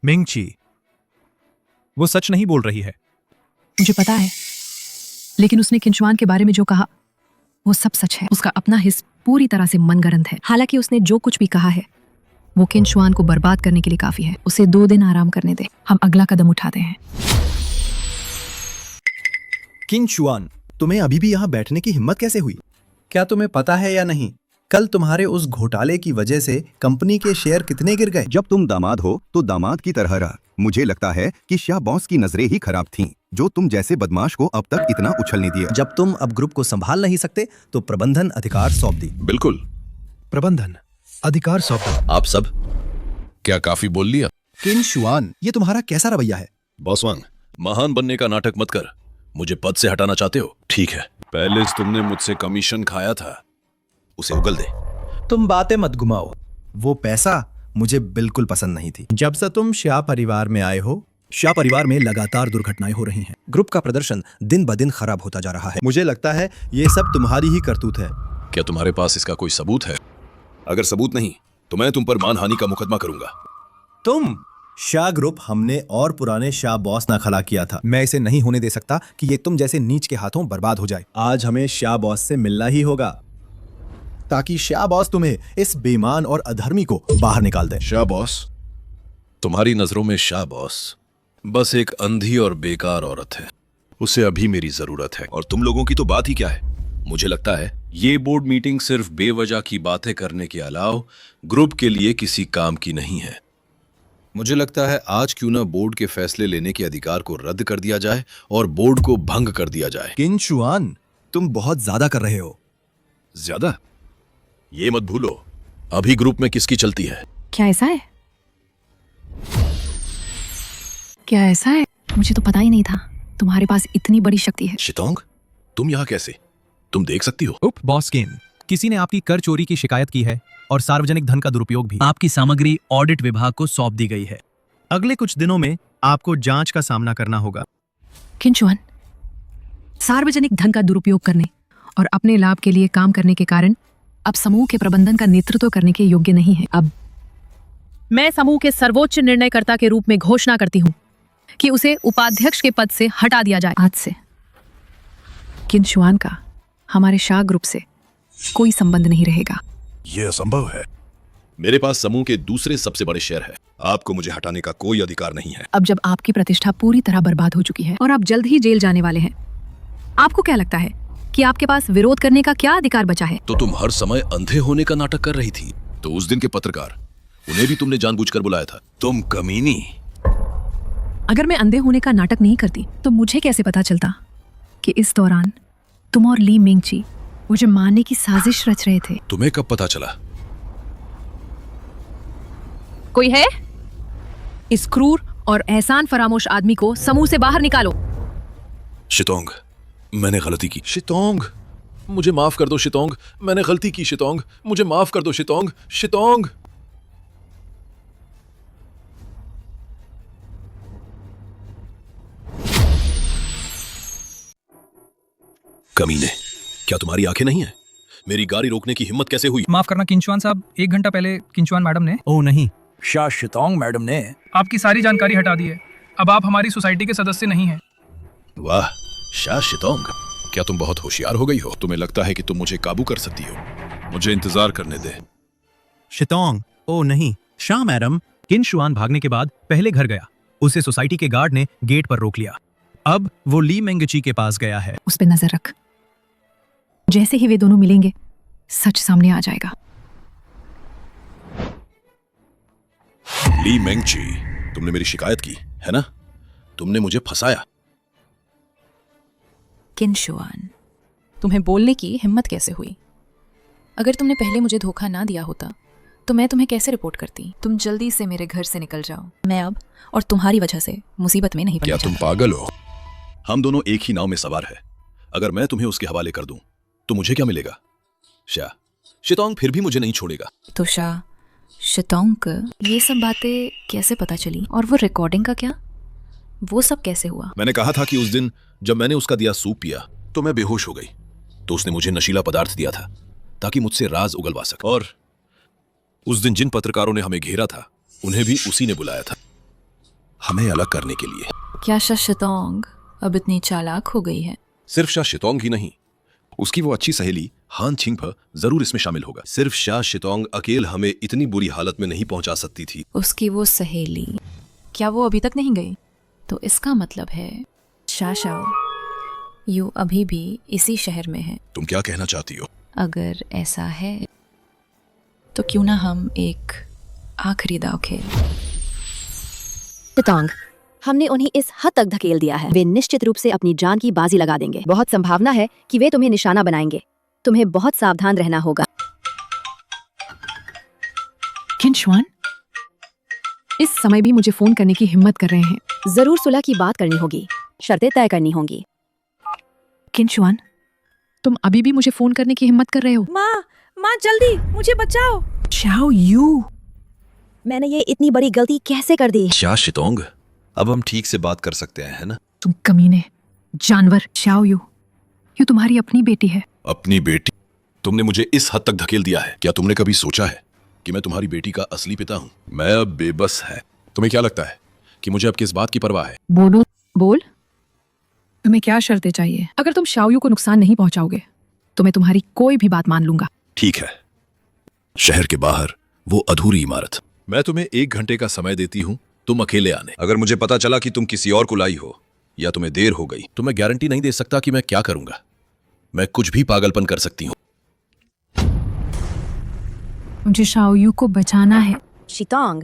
Speaker 5: मिंगची, वो सच नहीं बोल रही है।
Speaker 1: मुझे पता है, लेकिन उसने किंशुआन के बारे में जो कहा वो सब सच है। उसका अपना हिस्स पूरी तरह से मनगढ़ंत है। हालांकि उसने जो कुछ भी कहा है वो किनशुआन को बर्बाद करने के लिए काफी है। उसे 2 दिन आराम करने दे, हम अगला कदम उठाते हैं।
Speaker 8: किनशुआन, तुम्हें अभी भी यहाँ बैठने की हिम्मत कैसे हुई? क्या तुम्हें पता है या नहीं, कल तुम्हारे उस घोटाले की वजह से कंपनी के शेयर कितने गिर गए?
Speaker 6: जब तुम दामाद हो तो दामाद की तरह रह। मुझे लगता है कि शाह बॉस की नजरें ही खराब थीं, जो तुम जैसे बदमाश को अब तक इतना उछलने दिया।
Speaker 8: जब तुम अब ग्रुप को संभाल नहीं सकते तो प्रबंधन अधिकार सौंप दी।
Speaker 3: बिल्कुल।
Speaker 8: प्रबंधन अधिकार सौंप दी।
Speaker 3: आप सब क्या काफी बोल लिया?
Speaker 8: किनशुआन, ये तुम्हारा कैसा रवैया है?
Speaker 3: बॉस वांग, महान बनने का नाटक मत कर। मुझे पद से हटाना चाहते हो? ठीक है, पहले तुमने मुझसे कमीशन खाया था, उसे उगल दे।
Speaker 8: तुम बातें मत घुमाओ, वो पैसा मुझे बिल्कुल पसंद नहीं थी। जब से तुम शाह परिवार में आए हो, शाह परिवार में लगातार दुर्घटनाएं हो रही हैं। ग्रुप का प्रदर्शन दिन ब दिन खराब होता जा रहा है। मुझे लगता है ये सब तुम्हारी ही करतूत है।
Speaker 3: क्या तुम्हारे पास इसका कोई सबूत है? अगर सबूत नहीं तो मैं तुम पर मानहानि का मुकदमा करूंगा।
Speaker 8: तुम शाह ग्रुप हमने और पुराने शाह बॉस ना खला किया था। मैं इसे नहीं होने दे सकता कि ये तुम जैसे नीच के हाथों बर्बाद हो जाए। आज हमें शाह बॉस से मिलना ही होगा ताकि शाह बॉस तुम्हें इस बेईमान और अधर्मी को बाहर निकाल दे।
Speaker 3: शाह बॉस? तुम्हारी नजरों में शाह बॉस बस एक अंधी और बेकार औरत है। उसे अभी मेरी जरूरत है। और तुम लोगों की तो बात ही क्या है। मुझे लगता है ये बोर्ड मीटिंग सिर्फ बेवजह की बातें करने के अलावा ग्रुप के लिए किसी काम की नहीं है। मुझे लगता है आज क्यों ना बोर्ड के फैसले लेने के अधिकार को रद्द कर दिया जाए और बोर्ड को भंग कर दिया जाए।
Speaker 8: किनशुआन, तुम बहुत ज्यादा कर रहे हो।
Speaker 3: ज्यादा? ये मत भूलो अभी ग्रुप में किसकी चलती है।
Speaker 1: क्या ऐसा है? क्या ऐसा है? मुझे तो पता ही नहीं था तुम्हारे पास इतनी बड़ी शक्ति है।
Speaker 3: शितोंग, तुम यहाँ कैसे? तुम देख सकती हो।
Speaker 5: उप बॉस केन, किसी ने आपकी कर चोरी की शिकायत की है और सार्वजनिक धन का दुरुपयोग भी। आपकी सामग्री ऑडिट विभाग को सौंप दी गई है। अगले कुछ दिनों में आपको जांच का सामना करना होगा।
Speaker 1: किनशुआन, सार्वजनिक धन का दुरुपयोग करने और अपने लाभ के लिए काम करने के कारण अब समूह के प्रबंधन का नेतृत्व करने के योग्य नहीं है। अब मैं समूह के सर्वोच्च निर्णयकर्ता के रूप में घोषणा करती हूँ कि उसे उपाध्यक्ष के पद से हटा दिया जाए। आज से किनशुआन का हमारे शाह ग्रुप से कोई संबंध नहीं रहेगा।
Speaker 3: यह असंभव है। मेरे पास समूह के दूसरे सबसे बड़े शेयर है। आपको मुझे हटाने का कोई अधिकार नहीं है।
Speaker 1: अब जब आपकी प्रतिष्ठा पूरी तरह बर्बाद हो चुकी है और आप जल्द ही जेल जाने वाले हैं, आपको क्या लगता है कि आपके पास विरोध करने का क्या अधिकार बचा है?
Speaker 3: तो तुम हर समय अंधे होने का नाटक कर रही थी। तो उस दिन के पत्रकार, उन्हें भी तुमने जानबूझकर बुलाया था। तुम कमीनी।
Speaker 1: अगर मैं अंधे होने का नाटक नहीं करती तो मुझे कैसे पता चलता कि इस दौरान तुम और ली मिंगची मुझे मारने की साजिश रच रहे थे?
Speaker 3: तुम्हें कब पता चला?
Speaker 1: कोई है? इस क्रूर और एहसान फरामोश आदमी को समूह से बाहर निकालो।
Speaker 3: शितोंग, मैंने गलती की। शितोंग, मुझे माफ कर दो। शितोंग, मैंने गलती की। शितोंग, मुझे माफ कर दो। शितोंग, शितोंग। कमीने, क्या तुम्हारी आंखें नहीं है? मेरी गाड़ी रोकने की हिम्मत कैसे हुई?
Speaker 9: माफ करना किनचुआन साहब, 1 घंटा पहले किनचुआन मैडम ने
Speaker 5: ओह नहीं,
Speaker 10: शाह शितोंग मैडम ने
Speaker 9: आपकी सारी जानकारी हटा दी है। अब आप हमारी सोसाइटी के सदस्य नहीं हैं।
Speaker 3: वाह शाह शितोंग, क्या तुम बहुत होशियार हो गई हो? तुम्हें लगता है कि तुम मुझे काबू कर सकती हो? मुझे इंतजार करने दे।
Speaker 5: शितोंग, ओह नहीं, शाह मैडम। किनशुआन भागने के बाद पहले घर गया। उसे सोसाइटी के गार्ड ने गेट पर रोक लिया। अब वो ली मेंगची के पास गया है।
Speaker 1: उस पे नजर रख। जैसे ही वे दोनों मिलेंगे सच सामने आ जाएगा।
Speaker 3: ली मेंगची, तुमने मेरी शिकायत की है ना? तुमने मुझे फंसाया।
Speaker 4: किनशुआन, तुम्हें बोलने की हिम्मत कैसे हुई? अगर तुमने पहले मुझे धोखा ना दिया होता तो मैं तुम्हें कैसे रिपोर्ट करती? तुम जल्दी से मेरे घर से निकल जाओ। मैं अब और तुम्हारी वजह से मुसीबत में नहीं पड़ना
Speaker 3: क्या तुम
Speaker 4: चाहता।
Speaker 3: पागल हो? हम दोनों एक ही नाव में सवार है। अगर मैं तुम्हें उसके हवाले कर दूं तो मुझे क्या मिलेगा? शाह शितोंग फिर भी मुझे नहीं छोड़ेगा।
Speaker 4: तो शाह शितोंग को ये सब बातें कैसे पता चली? और वो रिकॉर्डिंग का क्या? वो सब कैसे हुआ?
Speaker 3: मैंने कहा था कि उस दिन जब मैंने उसका दिया सूप पिया तो मैं बेहोश हो गई। तो उसने मुझे नशीला पदार्थ दिया था ताकि मुझसे राज उगलवा सके। और उस दिन जिन पत्रकारों ने हमें घेरा था उन्हें भी उसी ने बुलाया था, हमें अलग करने के लिए।
Speaker 4: क्या शाह शितोंग अब इतनी चालाक हो गई है?
Speaker 3: सिर्फ शाह शितोंग ही नहीं, उसकी वो अच्छी सहेली हान छिंगफा जरूर इसमें शामिल होगा। सिर्फ शाह शितोंग अकेले हमें इतनी बुरी हालत में नहीं पहुंचा सकती थी।
Speaker 4: उसकी वो सहेली, क्या वो अभी तक नहीं गई? तो इसका मतलब है शाओ यू अभी भी इसी शहर में है।
Speaker 3: तुम क्या कहना चाहती हो?
Speaker 4: अगर ऐसा है तो क्यों ना हम एक आखिरी दाव खेल।
Speaker 7: शितोंग, हमने उन्हें इस हद तक धकेल दिया है, वे निश्चित रूप से अपनी जान की बाजी लगा देंगे। बहुत संभावना है कि वे तुम्हें निशाना बनाएंगे। तुम्हें बहुत सावधान रहना होगा।
Speaker 1: किंशुआन इस समय भी मुझे फोन करने की हिम्मत कर रहे हैं।
Speaker 7: जरूर सुलह की बात करनी होगी, शर्तें तय करनी होंगी।
Speaker 1: किंशुआन, तुम अभी भी मुझे फोन करने की हिम्मत कर रहे हो?
Speaker 2: माँ जल्दी मुझे बचाओ।
Speaker 1: शाओ यू,
Speaker 7: मैंने ये इतनी बड़ी गलती कैसे कर दी?
Speaker 3: शाह शितोंग, अब हम ठीक से बात कर सकते हैं, है ना?
Speaker 1: तुम कमीने जानवर। शाओ यू तुम्हारी अपनी बेटी है।
Speaker 3: अपनी बेटी? तुमने मुझे इस हद तक धकेल दिया है। क्या तुमने कभी सोचा है कि मैं तुम्हारी बेटी का असली पिता हूँ? मैं अब बेबस है। तुम्हें क्या लगता है कि मुझे अब किस बात की परवाह है?
Speaker 1: बोल तुम्हें क्या शर्तें चाहिए? अगर तुम शाओयू को नुकसान नहीं पहुंचाओगे तो मैं तुम्हारी कोई भी बात मान लूंगा।
Speaker 3: ठीक है, शहर के बाहर वो अधूरी इमारत। मैं तुम्हें 1 घंटे का समय देती हूँ, तुम अकेले आने। अगर मुझे पता चला कि तुम किसी और को लाई हो या तुम्हें देर हो गई तो मैं गारंटी नहीं दे सकता कि मैं क्या करूंगा। मैं कुछ भी पागलपन कर सकती हूँ।
Speaker 1: मुझे शाओयू को बचाना है।
Speaker 7: शितोंग,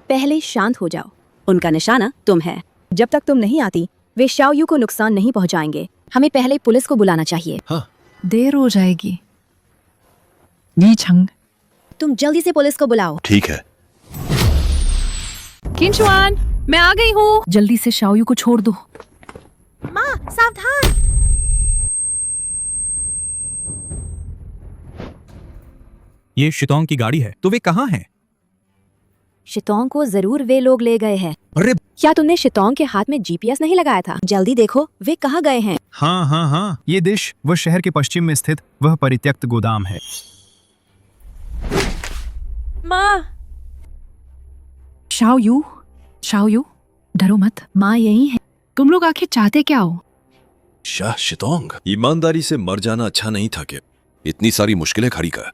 Speaker 7: पहले शांत हो जाओ। उनका निशाना तुम है। जब तक तुम नहीं आती वे शाओयू को नुकसान नहीं पहुंचाएंगे। हमें पहले पुलिस को बुलाना चाहिए।
Speaker 3: हाँ,
Speaker 1: देर हो जाएगी। जी छंग,
Speaker 7: तुम जल्दी से पुलिस को बुलाओ।
Speaker 3: ठीक है।
Speaker 1: किंशुआन, मैं आ गई हूँ। जल्दी से शाओयू को छोड़ दो।
Speaker 2: माँ सावधान।
Speaker 5: ये शितोंग की गाड़ी है, तो वे कहाँ हैं?
Speaker 7: शितोंग को जरूर वे लोग ले गए हैं।
Speaker 5: अरे
Speaker 7: क्या तुमने शितोंग के हाथ में जीपीएस नहीं लगाया था? जल्दी देखो वे कहाँ गए हैं।
Speaker 5: हाँ, ये डिश वह शहर के पश्चिम में स्थित वह परित्यक्त गोदाम है।
Speaker 2: माँ।
Speaker 1: शाओयू डरो मत, माँ यही है। तुम लोग आखिर चाहते क्या हो?
Speaker 3: शाह शितोंग, ईमानदारी से मर जाना अच्छा नहीं था क्या? इतनी सारी मुश्किलें खड़ी कर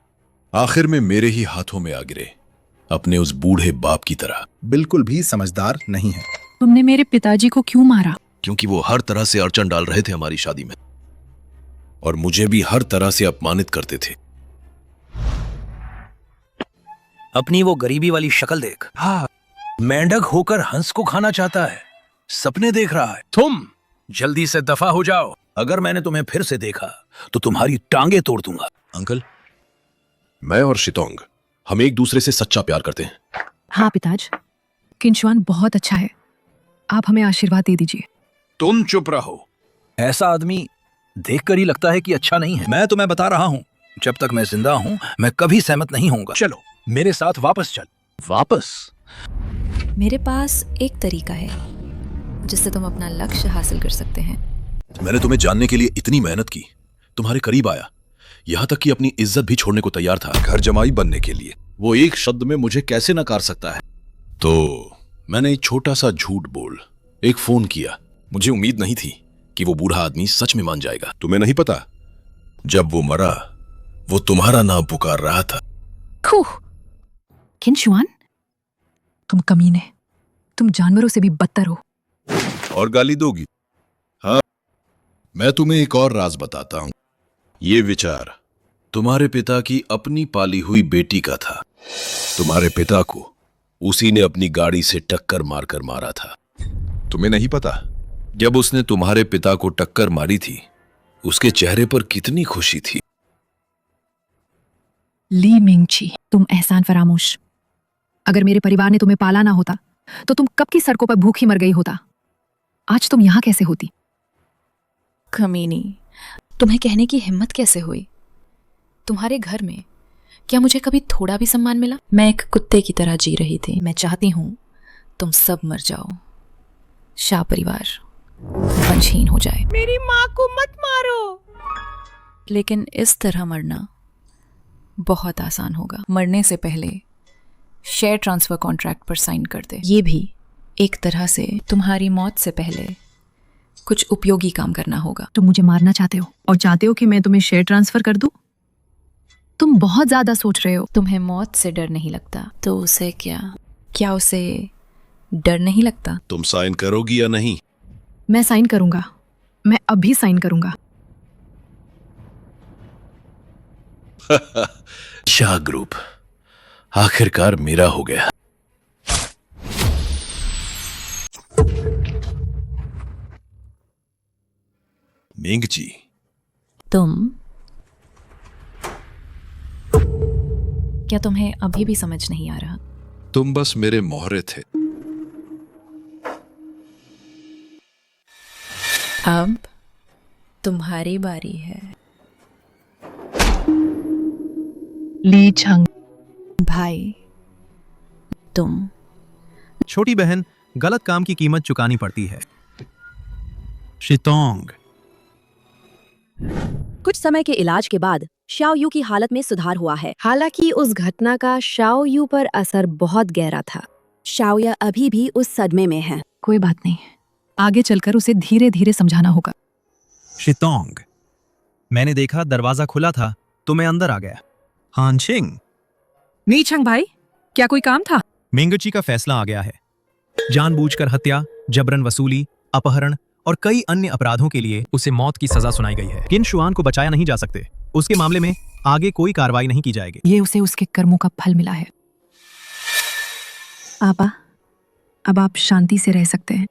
Speaker 3: आखिर में मेरे ही हाथों में आ गिरे, अपने उस बूढ़े बाप की तरह।
Speaker 8: बिल्कुल भी समझदार नहीं है।
Speaker 1: तुमने मेरे पिताजी को क्यों मारा?
Speaker 3: क्योंकि वो हर तरह से अड़चन डाल रहे थे हमारी शादी में, और मुझे भी हर तरह से अपमानित करते थे।
Speaker 10: अपनी वो गरीबी वाली शक्ल देख। हाँ, मेंढक होकर हंस को खाना चाहता है, सपने देख रहा है। तुम जल्दी से दफा हो जाओ। अगर मैंने तुम्हें फिर से देखा तो तुम्हारी टांगे तोड़ दूंगा।
Speaker 3: अंकल, मैं और शितोंग हम एक दूसरे से सच्चा प्यार करते हैं।
Speaker 1: हाँ पिताज, किंशुआन बहुत अच्छा है। आप हमें आशीर्वाद दे दीजिए।
Speaker 10: तुम चुप रहो। ऐसा आदमी देखकर ही लगता है कि अच्छा नहीं है। मैं तुम्हें बता रहा हूँ, जब तक मैं जिंदा हूँ मैं कभी सहमत नहीं होऊंगा। चलो मेरे साथ वापस चल। वापस?
Speaker 4: मेरे पास एक तरीका है जिससे तुम अपना लक्ष्य हासिल कर सकते हैं।
Speaker 3: मैंने तुम्हें जानने के लिए इतनी मेहनत की, तुम्हारे करीब आया, यहाँ तक कि अपनी इज्जत भी छोड़ने को तैयार था घर जमाई बनने के लिए। वो एक शब्द में मुझे कैसे नकार सकता है? तो मैंने एक छोटा सा झूठ बोल एक फोन किया। मुझे उम्मीद नहीं थी कि वो बूढ़ा आदमी सच में मान जाएगा। तुम्हें नहीं पता, जब वो मरा वो तुम्हारा नाम पुकार रहा था।
Speaker 1: किंशुआन, तुम कमीने, तुम जानवरों से भी बदतर हो।
Speaker 3: और गाली दोगी? हाँ, मैं तुम्हें एक और राज बताता हूं। ये विचार तुम्हारे पिता की अपनी पाली हुई बेटी का था। तुम्हारे पिता को उसी ने अपनी गाड़ी से टक्कर मारकर मारा था। तुम्हें नहीं पता, जब उसने तुम्हारे पिता को टक्कर मारी थी उसके चेहरे पर कितनी खुशी थी।
Speaker 1: ली मिंगची, तुम एहसान फरामोश। अगर मेरे परिवार ने तुम्हें पाला ना होता तो तुम कब की सड़कों पर भूखी मर गई होता। आज तुम यहाँ कैसे होती?
Speaker 4: कमीनी, तुम्हें कहने की हिम्मत कैसे हुई? तुम्हारे घर में क्या मुझे कभी थोड़ा भी सम्मान मिला? मैं एक कुत्ते की तरह जी रही थी। मैं चाहती हूं तुम सब मर जाओ, शाह परिवार वंशहीन हो जाए।
Speaker 2: मेरी माँ को मत मारो।
Speaker 4: लेकिन इस तरह मरना बहुत आसान होगा। मरने से पहले शेयर ट्रांसफर कॉन्ट्रैक्ट पर साइन कर दे। ये भी एक तरह से तुम्हारी मौत से पहले कुछ उपयोगी काम करना होगा।
Speaker 1: तुम मुझे मारना चाहते हो और चाहते हो कि मैं तुम्हें शेयर ट्रांसफर कर दूं? तुम बहुत ज्यादा सोच रहे हो।
Speaker 4: तुम्हें मौत से डर नहीं लगता तो उसे क्या उसे डर नहीं लगता?
Speaker 3: तुम साइन करोगी या नहीं?
Speaker 1: मैं साइन करूंगा, मैं अभी साइन करूंगा।
Speaker 3: शाह ग्रुप आखिरकार मेरा हो गया। मिंग जी,
Speaker 4: क्या तुम्हें अभी भी समझ नहीं आ रहा?
Speaker 3: तुम बस मेरे मोहरे थे।
Speaker 4: अब तुम्हारी बारी है।
Speaker 1: ली छंग,
Speaker 4: भाई, तुम
Speaker 5: छोटी बहन, गलत काम की कीमत चुकानी पड़ती है। शितोंग,
Speaker 7: कुछ समय के इलाज के बाद शाओ यू की हालत में सुधार हुआ है। हालांकि उस घटना का शाओ यू पर असर बहुत गहरा था। शाओ या अभी भी उस सदमे में है।
Speaker 1: कोई बात नहीं, आगे चलकर उसे धीरे धीरे समझाना होगा।
Speaker 5: शितोंग, मैंने देखा दरवाजा खुला था तो मैं अंदर आ गया। हानशिंग,
Speaker 1: नीचंग भाई, क्या कोई काम था?
Speaker 5: मिंगची का फैसला आ गया है। जानबूझकर हत्या, जबरन वसूली, अपहरण और कई अन्य अपराधों के लिए उसे मौत की सजा सुनाई गई है। किन शुआन को बचाया नहीं जा सकते। उसके मामले में आगे कोई कार्रवाई नहीं की जाएगी।
Speaker 1: ये उसे उसके कर्मों का फल मिला है। आपा, अब आप शांति से रह सकते हैं।